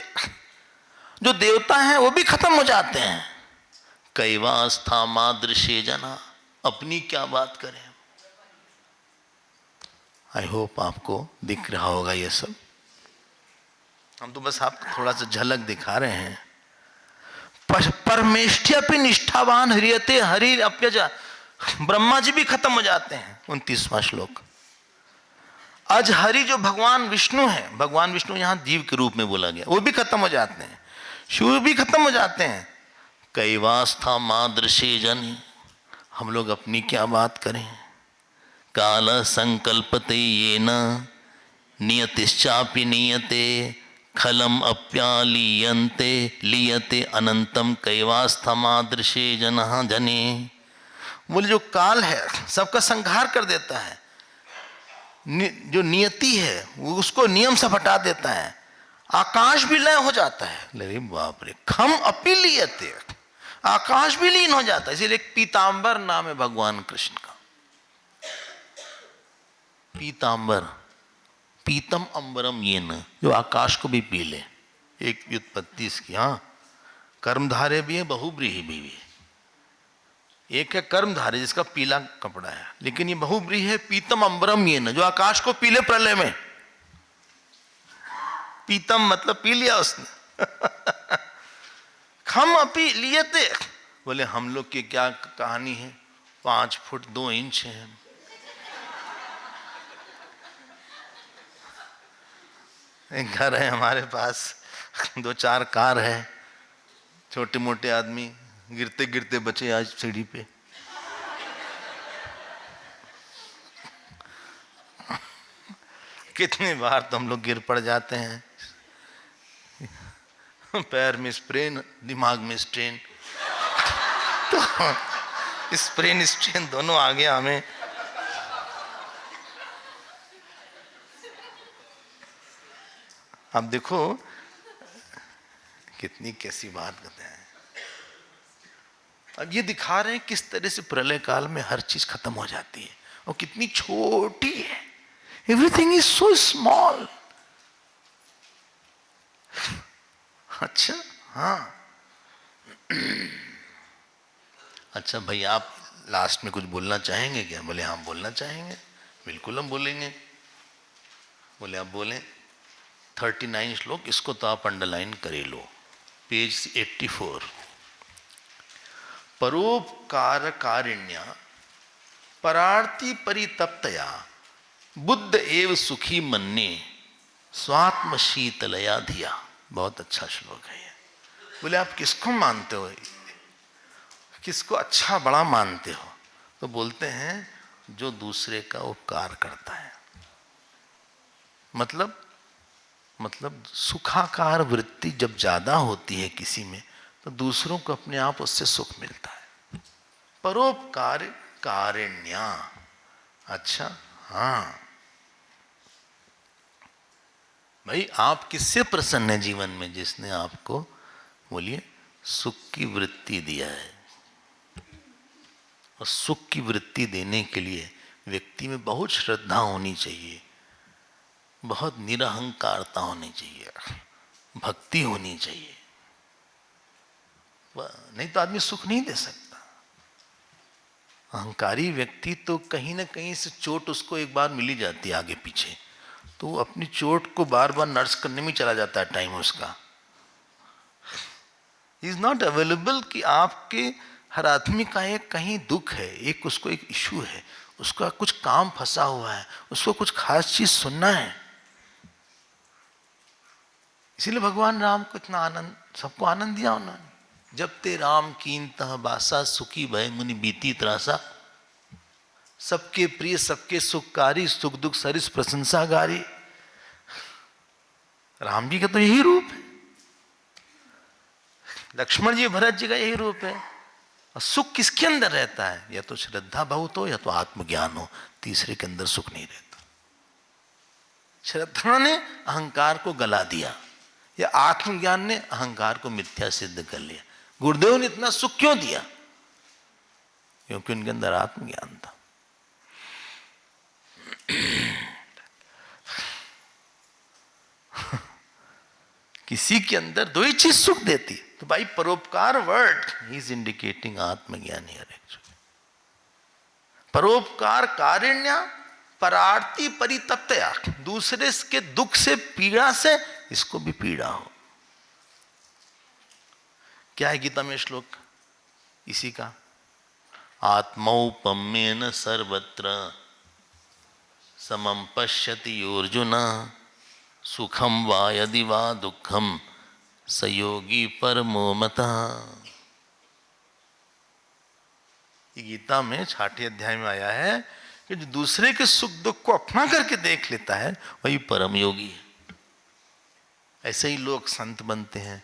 जो देवता हैं वो भी खत्म हो जाते हैं। कैवास्था मादृश्य जना, अपनी क्या बात करें। आई होप आपको दिख रहा होगा ये सब, हम तो बस आपको थोड़ा सा झलक दिखा रहे हैं। परमेष्ठ्यपि निष्ठावान हरियते हरि अप्यजा, ब्रह्मा जी भी खत्म हो जाते हैं। 29वां श्लोक। आज हरि जो भगवान विष्णु है, भगवान विष्णु यहां जीव के रूप में बोला गया, वो भी खत्म हो जाते हैं। शिव भी खत्म हो जाते हैं। कैवास्था मादृशे जन, हम लोग अपनी क्या बात करें। काल संकल्पते ये न नियतिश्चापि नियते खलम अप्यालीयन्ते लियते अनंतम कैवास्थमादृशे जनः जने। बोले जो काल है सबका संहार कर देता है, जो नियति है वो उसको नियम से हटा देता है। आकाश भी लय हो जाता है। अरे बाप रे, खम अपीलियते, आकाश भी लीन हो जाता है। इसीलिए एक पीतांबर नाम है भगवान कृष्ण का, पीतांबर, पीतम अंबरम ये न, जो आकाश को भी पी ले। एक व्युत्पत्ति इसकी। हाँ, कर्मधारे भी है, बहुब्रीही भी है। एक है कर्मधारे जिसका पीला कपड़ा है, लेकिन ये बहुब्रीही है पीतम अंबरम ये न, जो आकाश को पी ले प्रलय में। पीतम मतलब पी लिया उसने। खम अपी लियते, बोले हम लोग की क्या कहानी है, 5 फुट 2 इंच है। एक घर है हमारे पास, 2-4 कार है, छोटे मोटे आदमी गिरते गिरते बचे आज सीढ़ी पे। कितनी बार तो हम लोग गिर पड़ जाते हैं, पैर में स्प्रेन, दिमाग में स्ट्रेन। तो स्प्रेन स्ट्रेन दोनों आ गया हमें। अब देखो कितनी कैसी बात करते हैं। अब ये दिखा रहे हैं किस तरह से प्रलय काल में हर चीज खत्म हो जाती है और कितनी छोटी है। Everything is so small. अच्छा, हाँ। अच्छा भाई, आप लास्ट में कुछ बोलना चाहेंगे क्या? बोले हाँ बोलना चाहेंगे, बिल्कुल हम बोलेंगे। बोले आप बोलें। 39 श्लोक, इसको तो आप अंडरलाइन करे लो, पेज 84। परोपकार कारिण्या परार्थी परितप्तया बुद्ध एव सुखी मन्ने स्वात्म शीतलया धिया। बहुत अच्छा श्लोक है ये। बोले आप किसको मानते हो, किसको अच्छा बड़ा मानते हो? तो बोलते हैं जो दूसरे का उपकार करता है। मतलब सुखाकार वृत्ति जब ज्यादा होती है किसी में, तो दूसरों को अपने आप उससे सुख मिलता है। परोपकार कारिण्या। अच्छा, हाँ भाई, आप किससे प्रसन्न है जीवन में? जिसने आपको, बोलिए, सुख की वृत्ति दिया है। और सुख की वृत्ति देने के लिए व्यक्ति में बहुत श्रद्धा होनी चाहिए, बहुत निरहंकारता होनी चाहिए, भक्ति होनी चाहिए, नहीं तो आदमी सुख नहीं दे सकता। अहंकारी व्यक्ति तो कहीं ना कहीं से चोट उसको एक बार मिली जाती है आगे पीछे, तो वो अपनी चोट को बार बार नर्स करने में चला जाता है टाइम उसका। ही इज नॉट अवेलेबल कि आपके हर आदमी का एक कहीं दुख है, एक उसको एक इशू है, उसका कुछ काम फंसा हुआ है, उसको कुछ खास चीज सुनना है। इसीलिए भगवान राम को इतना आनंद, सबको आनंद दिया उन्होंने। जब ते राम कीन तह बासा, सुखी भय मुनि बीती त्रासा। सबके प्रिय सबके सुखकारी, सुख दुख सरिस प्रशंसागारी। राम जी का तो यही रूप है, लक्ष्मण जी भरत जी का यही रूप है। और सुख किसके अंदर रहता है? या तो श्रद्धा बहुत हो या तो आत्मज्ञान हो, तीसरे के अंदर सुख नहीं रहता। श्रद्धा ने अहंकार को गला दिया, या आत्मज्ञान ने अहंकार को मिथ्या सिद्ध कर लिया। गुरुदेव ने इतना सुख क्यों दिया? क्योंकि उनके अंदर आत्मज्ञान था। किसी के अंदर दो ही चीज सुख देती, तो भाई परोपकार वर्ड ही इज इंडिकेटिंग आत्मज्ञान हियर एक्चुअली। परोपकार कारुण्य परार्थी परितप्तया, दूसरे के दुख से पीड़ा से इसको भी पीड़ा हो। क्या है गीता में श्लोक इसी का? आत्मौपम्येन सर्वत्र समं पश्यति अर्जुन, सुखम वा यदि वा दुखम सयोगी परमो मतः। ये गीता में 6ठे अध्याय में आया है कि जो दूसरे के सुख दुख को अपना करके देख लेता है वही परम योगी है। ऐसे ही लोग संत बनते हैं।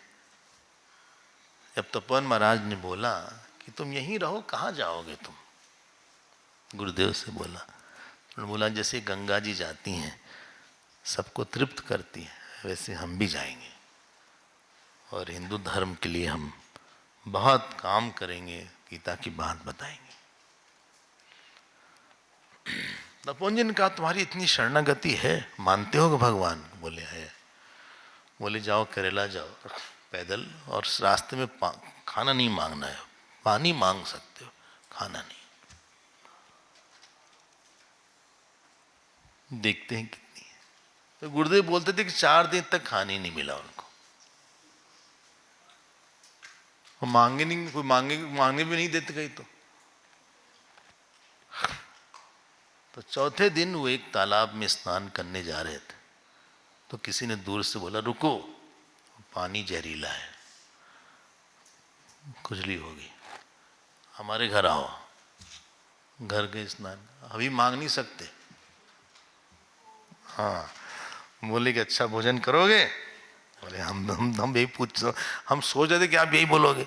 जब तपोवन महाराज ने बोला कि तुम यहीं रहो, कहाँ जाओगे तुम? गुरुदेव से बोला, उन्होंने बोला जैसे गंगा जी जाती हैं सबको तृप्त करती है, वैसे हम भी जाएंगे और हिंदू धर्म के लिए हम बहुत काम करेंगे, गीता की बात बताएंगे। तपोवन जी ने कहा तुम्हारी इतनी शरणागति है, मानते हो भगवान? बोले है। बोले जाओ केरला जाओ पैदल, और रास्ते में खाना नहीं मांगना है, पानी मांग सकते हो, खाना नहीं। देखते हैं कितनी है। तो गुरुदेव बोलते थे कि 4 दिन तक खाने नहीं मिला उनको। वो मांगे नहीं, कोई मांगने भी नहीं देते कहीं। तो चौथे दिन वो एक तालाब में स्नान करने जा रहे थे, तो किसी ने दूर से बोला रुको, पानी जहरीला है, खुजली होगी, हमारे घर आओ। घर गए स्नान, अभी मांग नहीं सकते। हाँ, बोले कि अच्छा भोजन करोगे? बोले हम यही हम सोच रहे थे कि आप यही बोलोगे।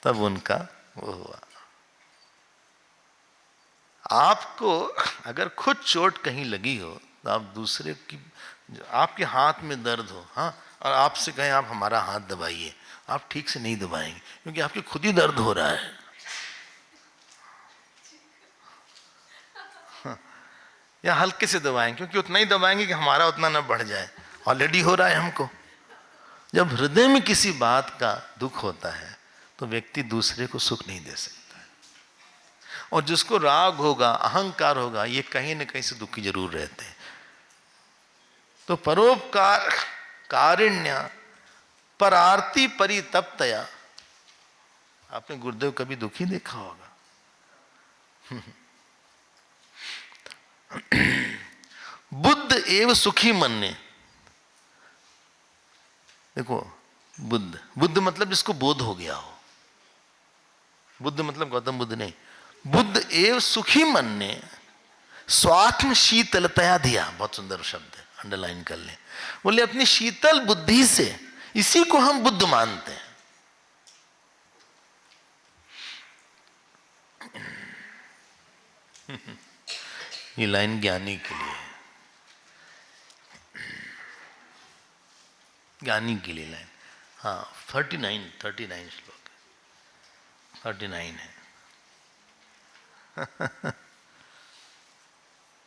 तब उनका वो हुआ। आपको अगर खुद चोट कहीं लगी हो तो आप दूसरे की, आपके हाथ में दर्द हो, हाँ, और आपसे कहें आप हमारा हाथ दबाइए, आप ठीक से नहीं दबाएंगे क्योंकि आपके खुद ही दर्द हो रहा है। या हल्के से दबाएंगे क्योंकि उतना ही दबाएंगे कि हमारा उतना ना बढ़ जाए, ऑलरेडी हो रहा है हमको। जब हृदय में किसी बात का दुख होता है तो व्यक्ति दूसरे को सुख नहीं दे सकता है। और जिसको राग होगा, अहंकार होगा, ये कहीं न कहीं से दुखी जरूर रहते हैं। तो परोपकार कारुण्य परार्थी परितप्तया। आपने गुरुदेव कभी दुखी देखा होगा? बुद्ध एव सुखी मनने। देखो, बुद्ध मतलब जिसको बोध हो गया हो। बुद्ध मतलब गौतम बुद्ध नहीं। बुद्ध एव सुखी मनने स्वात्म शीतलतया दिया। बहुत सुंदर शब्द है, अंडरलाइन कर लें। बोले अपनी शीतल बुद्धि से, इसी को हम बुद्ध मानते हैं। ये लाइन ज्ञानी के लिए, ज्ञानी के लिए लाइन। हाँ, 39 श्लोक है, 39 है।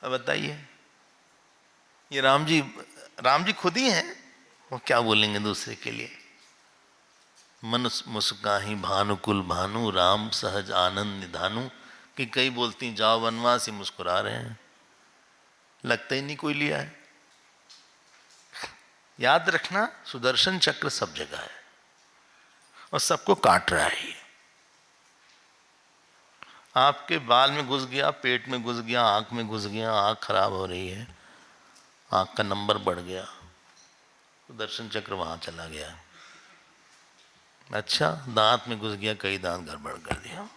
अब बताइए, ये राम जी खुद ही हैं, वो क्या बोलेंगे दूसरे के लिए? मन मुस्काही भानुकुल भानु, राम सहज आनंद निधानु। कि कई बोलती जाओ वनवासी, मुस्कुरा रहे हैं, लगता ही नहीं कोई लिया है। याद रखना, सुदर्शन चक्र सब जगह है और सबको काट रहा है। आपके बाल में घुस गया, पेट में घुस गया, आंख में घुस गया, आंख खराब हो रही है, आंख का नंबर बढ़ गया, सुदर्शन चक्र वहां चला गया। अच्छा, दांत में घुस गया, कई दांत गड़बड़ कर दिया।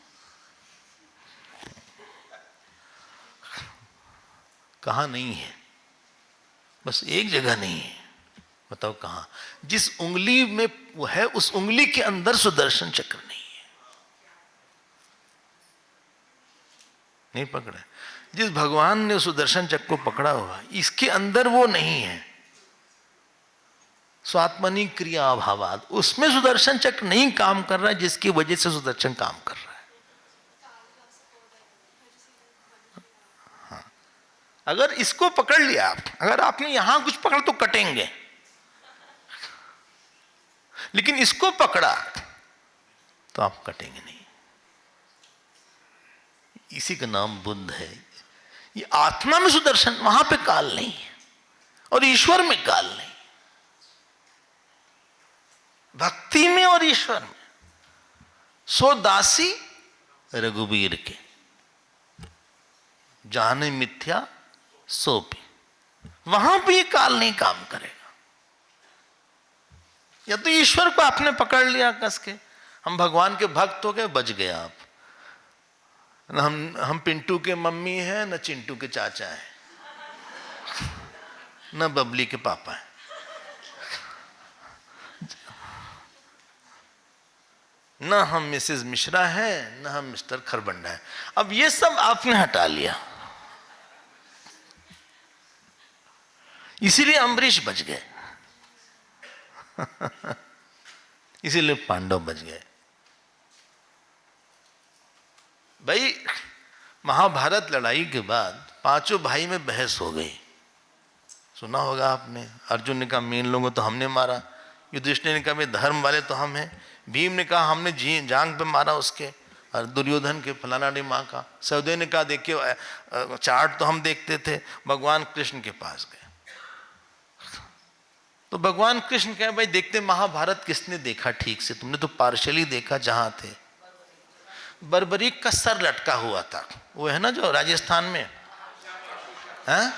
कहाँ नहीं है? बस एक जगह नहीं है, बताओ कहाँ? जिस उंगली में वो है उस उंगली के अंदर सुदर्शन चक्र नहीं है। नहीं पकड़ा। जिस भगवान ने सुदर्शन चक्र को पकड़ा हुआ, इसके अंदर वो नहीं है। स्वात्मनि क्रिया अभावाद, उसमें सुदर्शन चक्र नहीं काम कर रहा है, जिसकी वजह से सुदर्शन काम कर रहा है। हाँ। अगर इसको पकड़ लिया आप, अगर आपने यहां कुछ पकड़ा तो कटेंगे, लेकिन इसको पकड़ा तो आप कटेंगे नहीं। इसी का नाम बुद्ध है। ये आत्मा में सुदर्शन, वहां पे काल नहीं है, और ईश्वर में काल नहीं। भक्ति में और ईश्वर में सो दासी रघुबीर के, जाने मिथ्या सो भी, वहां पे ये काल नहीं काम करेगा। या तो ईश्वर को आपने पकड़ लिया कस के, हम भगवान के भक्त हो गए, बच गए आप। हम पिंटू के मम्मी है, न चिंटू के चाचा है, न बबली के पापा है। न हम मिसेस मिश्रा है, न हम मिस्टर खरबंडा है। अब ये सब आपने हटा लिया, इसीलिए अम्बरीश बच गए। इसीलिए पांडव बच गए। भाई, महाभारत लड़ाई के बाद पांचों भाई में बहस हो गई, सुना होगा आपने। अर्जुन ने कहा मेन लोगों तो हमने मारा, युधिष्ठिर ने कहा भाई धर्म वाले तो हम हैं, भीम ने कहा हमने जांग पे मारा उसके, और दुर्योधन के फलाना ने माँ का, सहदेव ने कहा देखिए चार्ट तो हम देखते थे। भगवान कृष्ण के पास गए तो भगवान कृष्ण कहे भाई देखते महाभारत किसने देखा ठीक से, तुमने तो पार्शली देखा। जहां थे बर्बरीक का सर लटका हुआ था, वो है ना जो राजस्थान में है,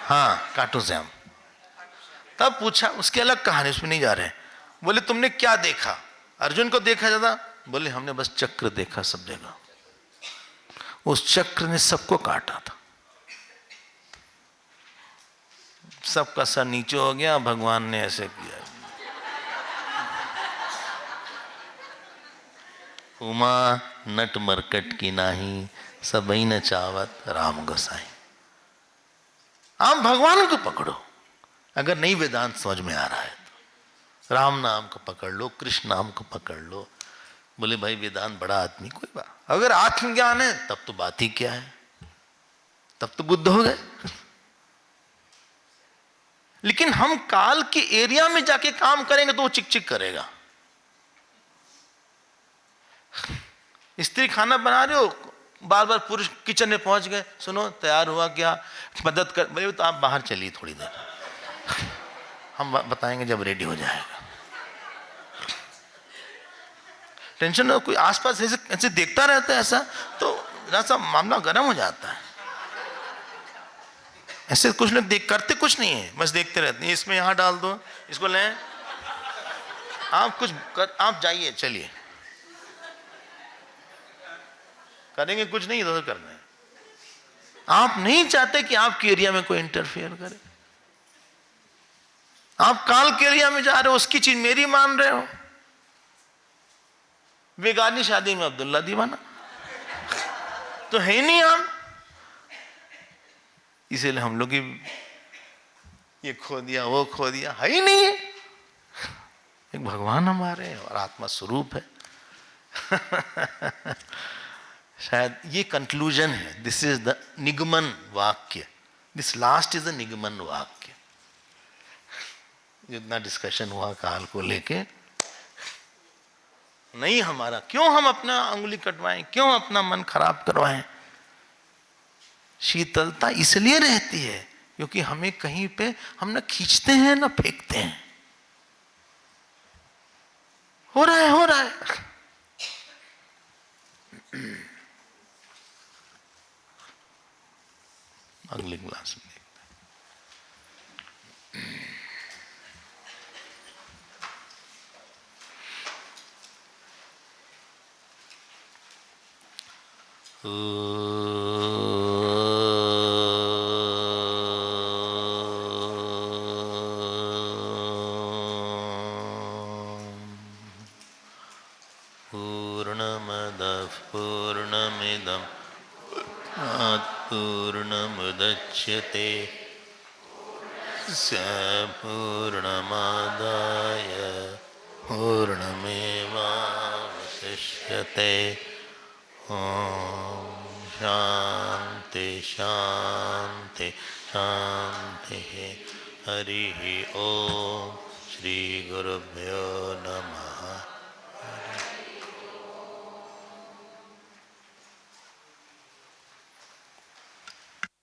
हाँ काटो श्याम। तब पूछा, उसकी अलग कहानी, उसमें नहीं जा रहे। बोले तुमने क्या देखा? अर्जुन को देखा ज्यादा? बोले हमने बस चक्र देखा सब जगह, उस चक्र ने सबको काटा था, सबका सर नीचे हो गया, भगवान ने ऐसे किया। उमा नट मरकट की नाही, सबई न चावत राम गोसाई। आप भगवान को पकड़ो, अगर नहीं वेदांत समझ में आ रहा है तो राम नाम को पकड़ लो, कृष्ण नाम को पकड़ लो। बोले भाई वेदांत बड़ा आदमी, कोई बात, अगर आत्मज्ञान है तब तो बात ही क्या है, तब तो बुद्ध हो गए। लेकिन हम काल के एरिया में जाके काम करेंगे तो वो चिक चिक करेगा। स्त्री खाना बना रहे हो, बार बार पुरुष किचन में पहुंच गए, सुनो तैयार हुआ क्या, मदद कर। बोले तो आप बाहर चलिए थोड़ी देर, हम बताएंगे जब रेडी हो जाएगा। टेंशन हो, कोई आसपास ऐसे ऐसे देखता रहता है ऐसा, तो ऐसा मामला गर्म हो जाता है। ऐसे कुछ लोग देख करते कुछ नहीं है, बस देखते रहते हैं, इसमें यहां डाल दो, इसको लें, आप कुछ कर, आप जाइए चलिए, करेंगे कुछ नहीं, इधर करना है। आप नहीं चाहते कि आपके एरिया में कोई इंटरफेयर करे, आप काल के एरिया में जा रहे हो, उसकी चीज मेरी मान रहे हो। बेगानी शादी में अब्दुल्ला दीवाना तो है ही नहीं आप, इसीलिए हम लोग ये खो दिया वो खो दिया, है ही नहीं है। एक भगवान हमारे हैं और आत्मा स्वरूप है। शायद ये कंक्लूजन है, दिस इज द निगमन वाक्य, दिस लास्ट इज द निगमन वाक्य। जितना डिस्कशन हुआ काल को लेके, नहीं हमारा, क्यों हम अपना अंगुली कटवाएं, क्यों अपना मन खराब करवाएं। शीतलता इसलिए रहती है क्योंकि हमें कहीं पे हम ना खींचते हैं ना फेंकते हैं। हो रहा है, हो रहा है। अगले क्लास में पूर्णमदः पूर्णमिदं पूर्णमुदच्यते पूर्णमादाय पूर्णमेवावशिष्यते। ॐ शान्ति शान्ति शान्तिः। हरिः ॐ। श्री गुरुभ्यो नमः।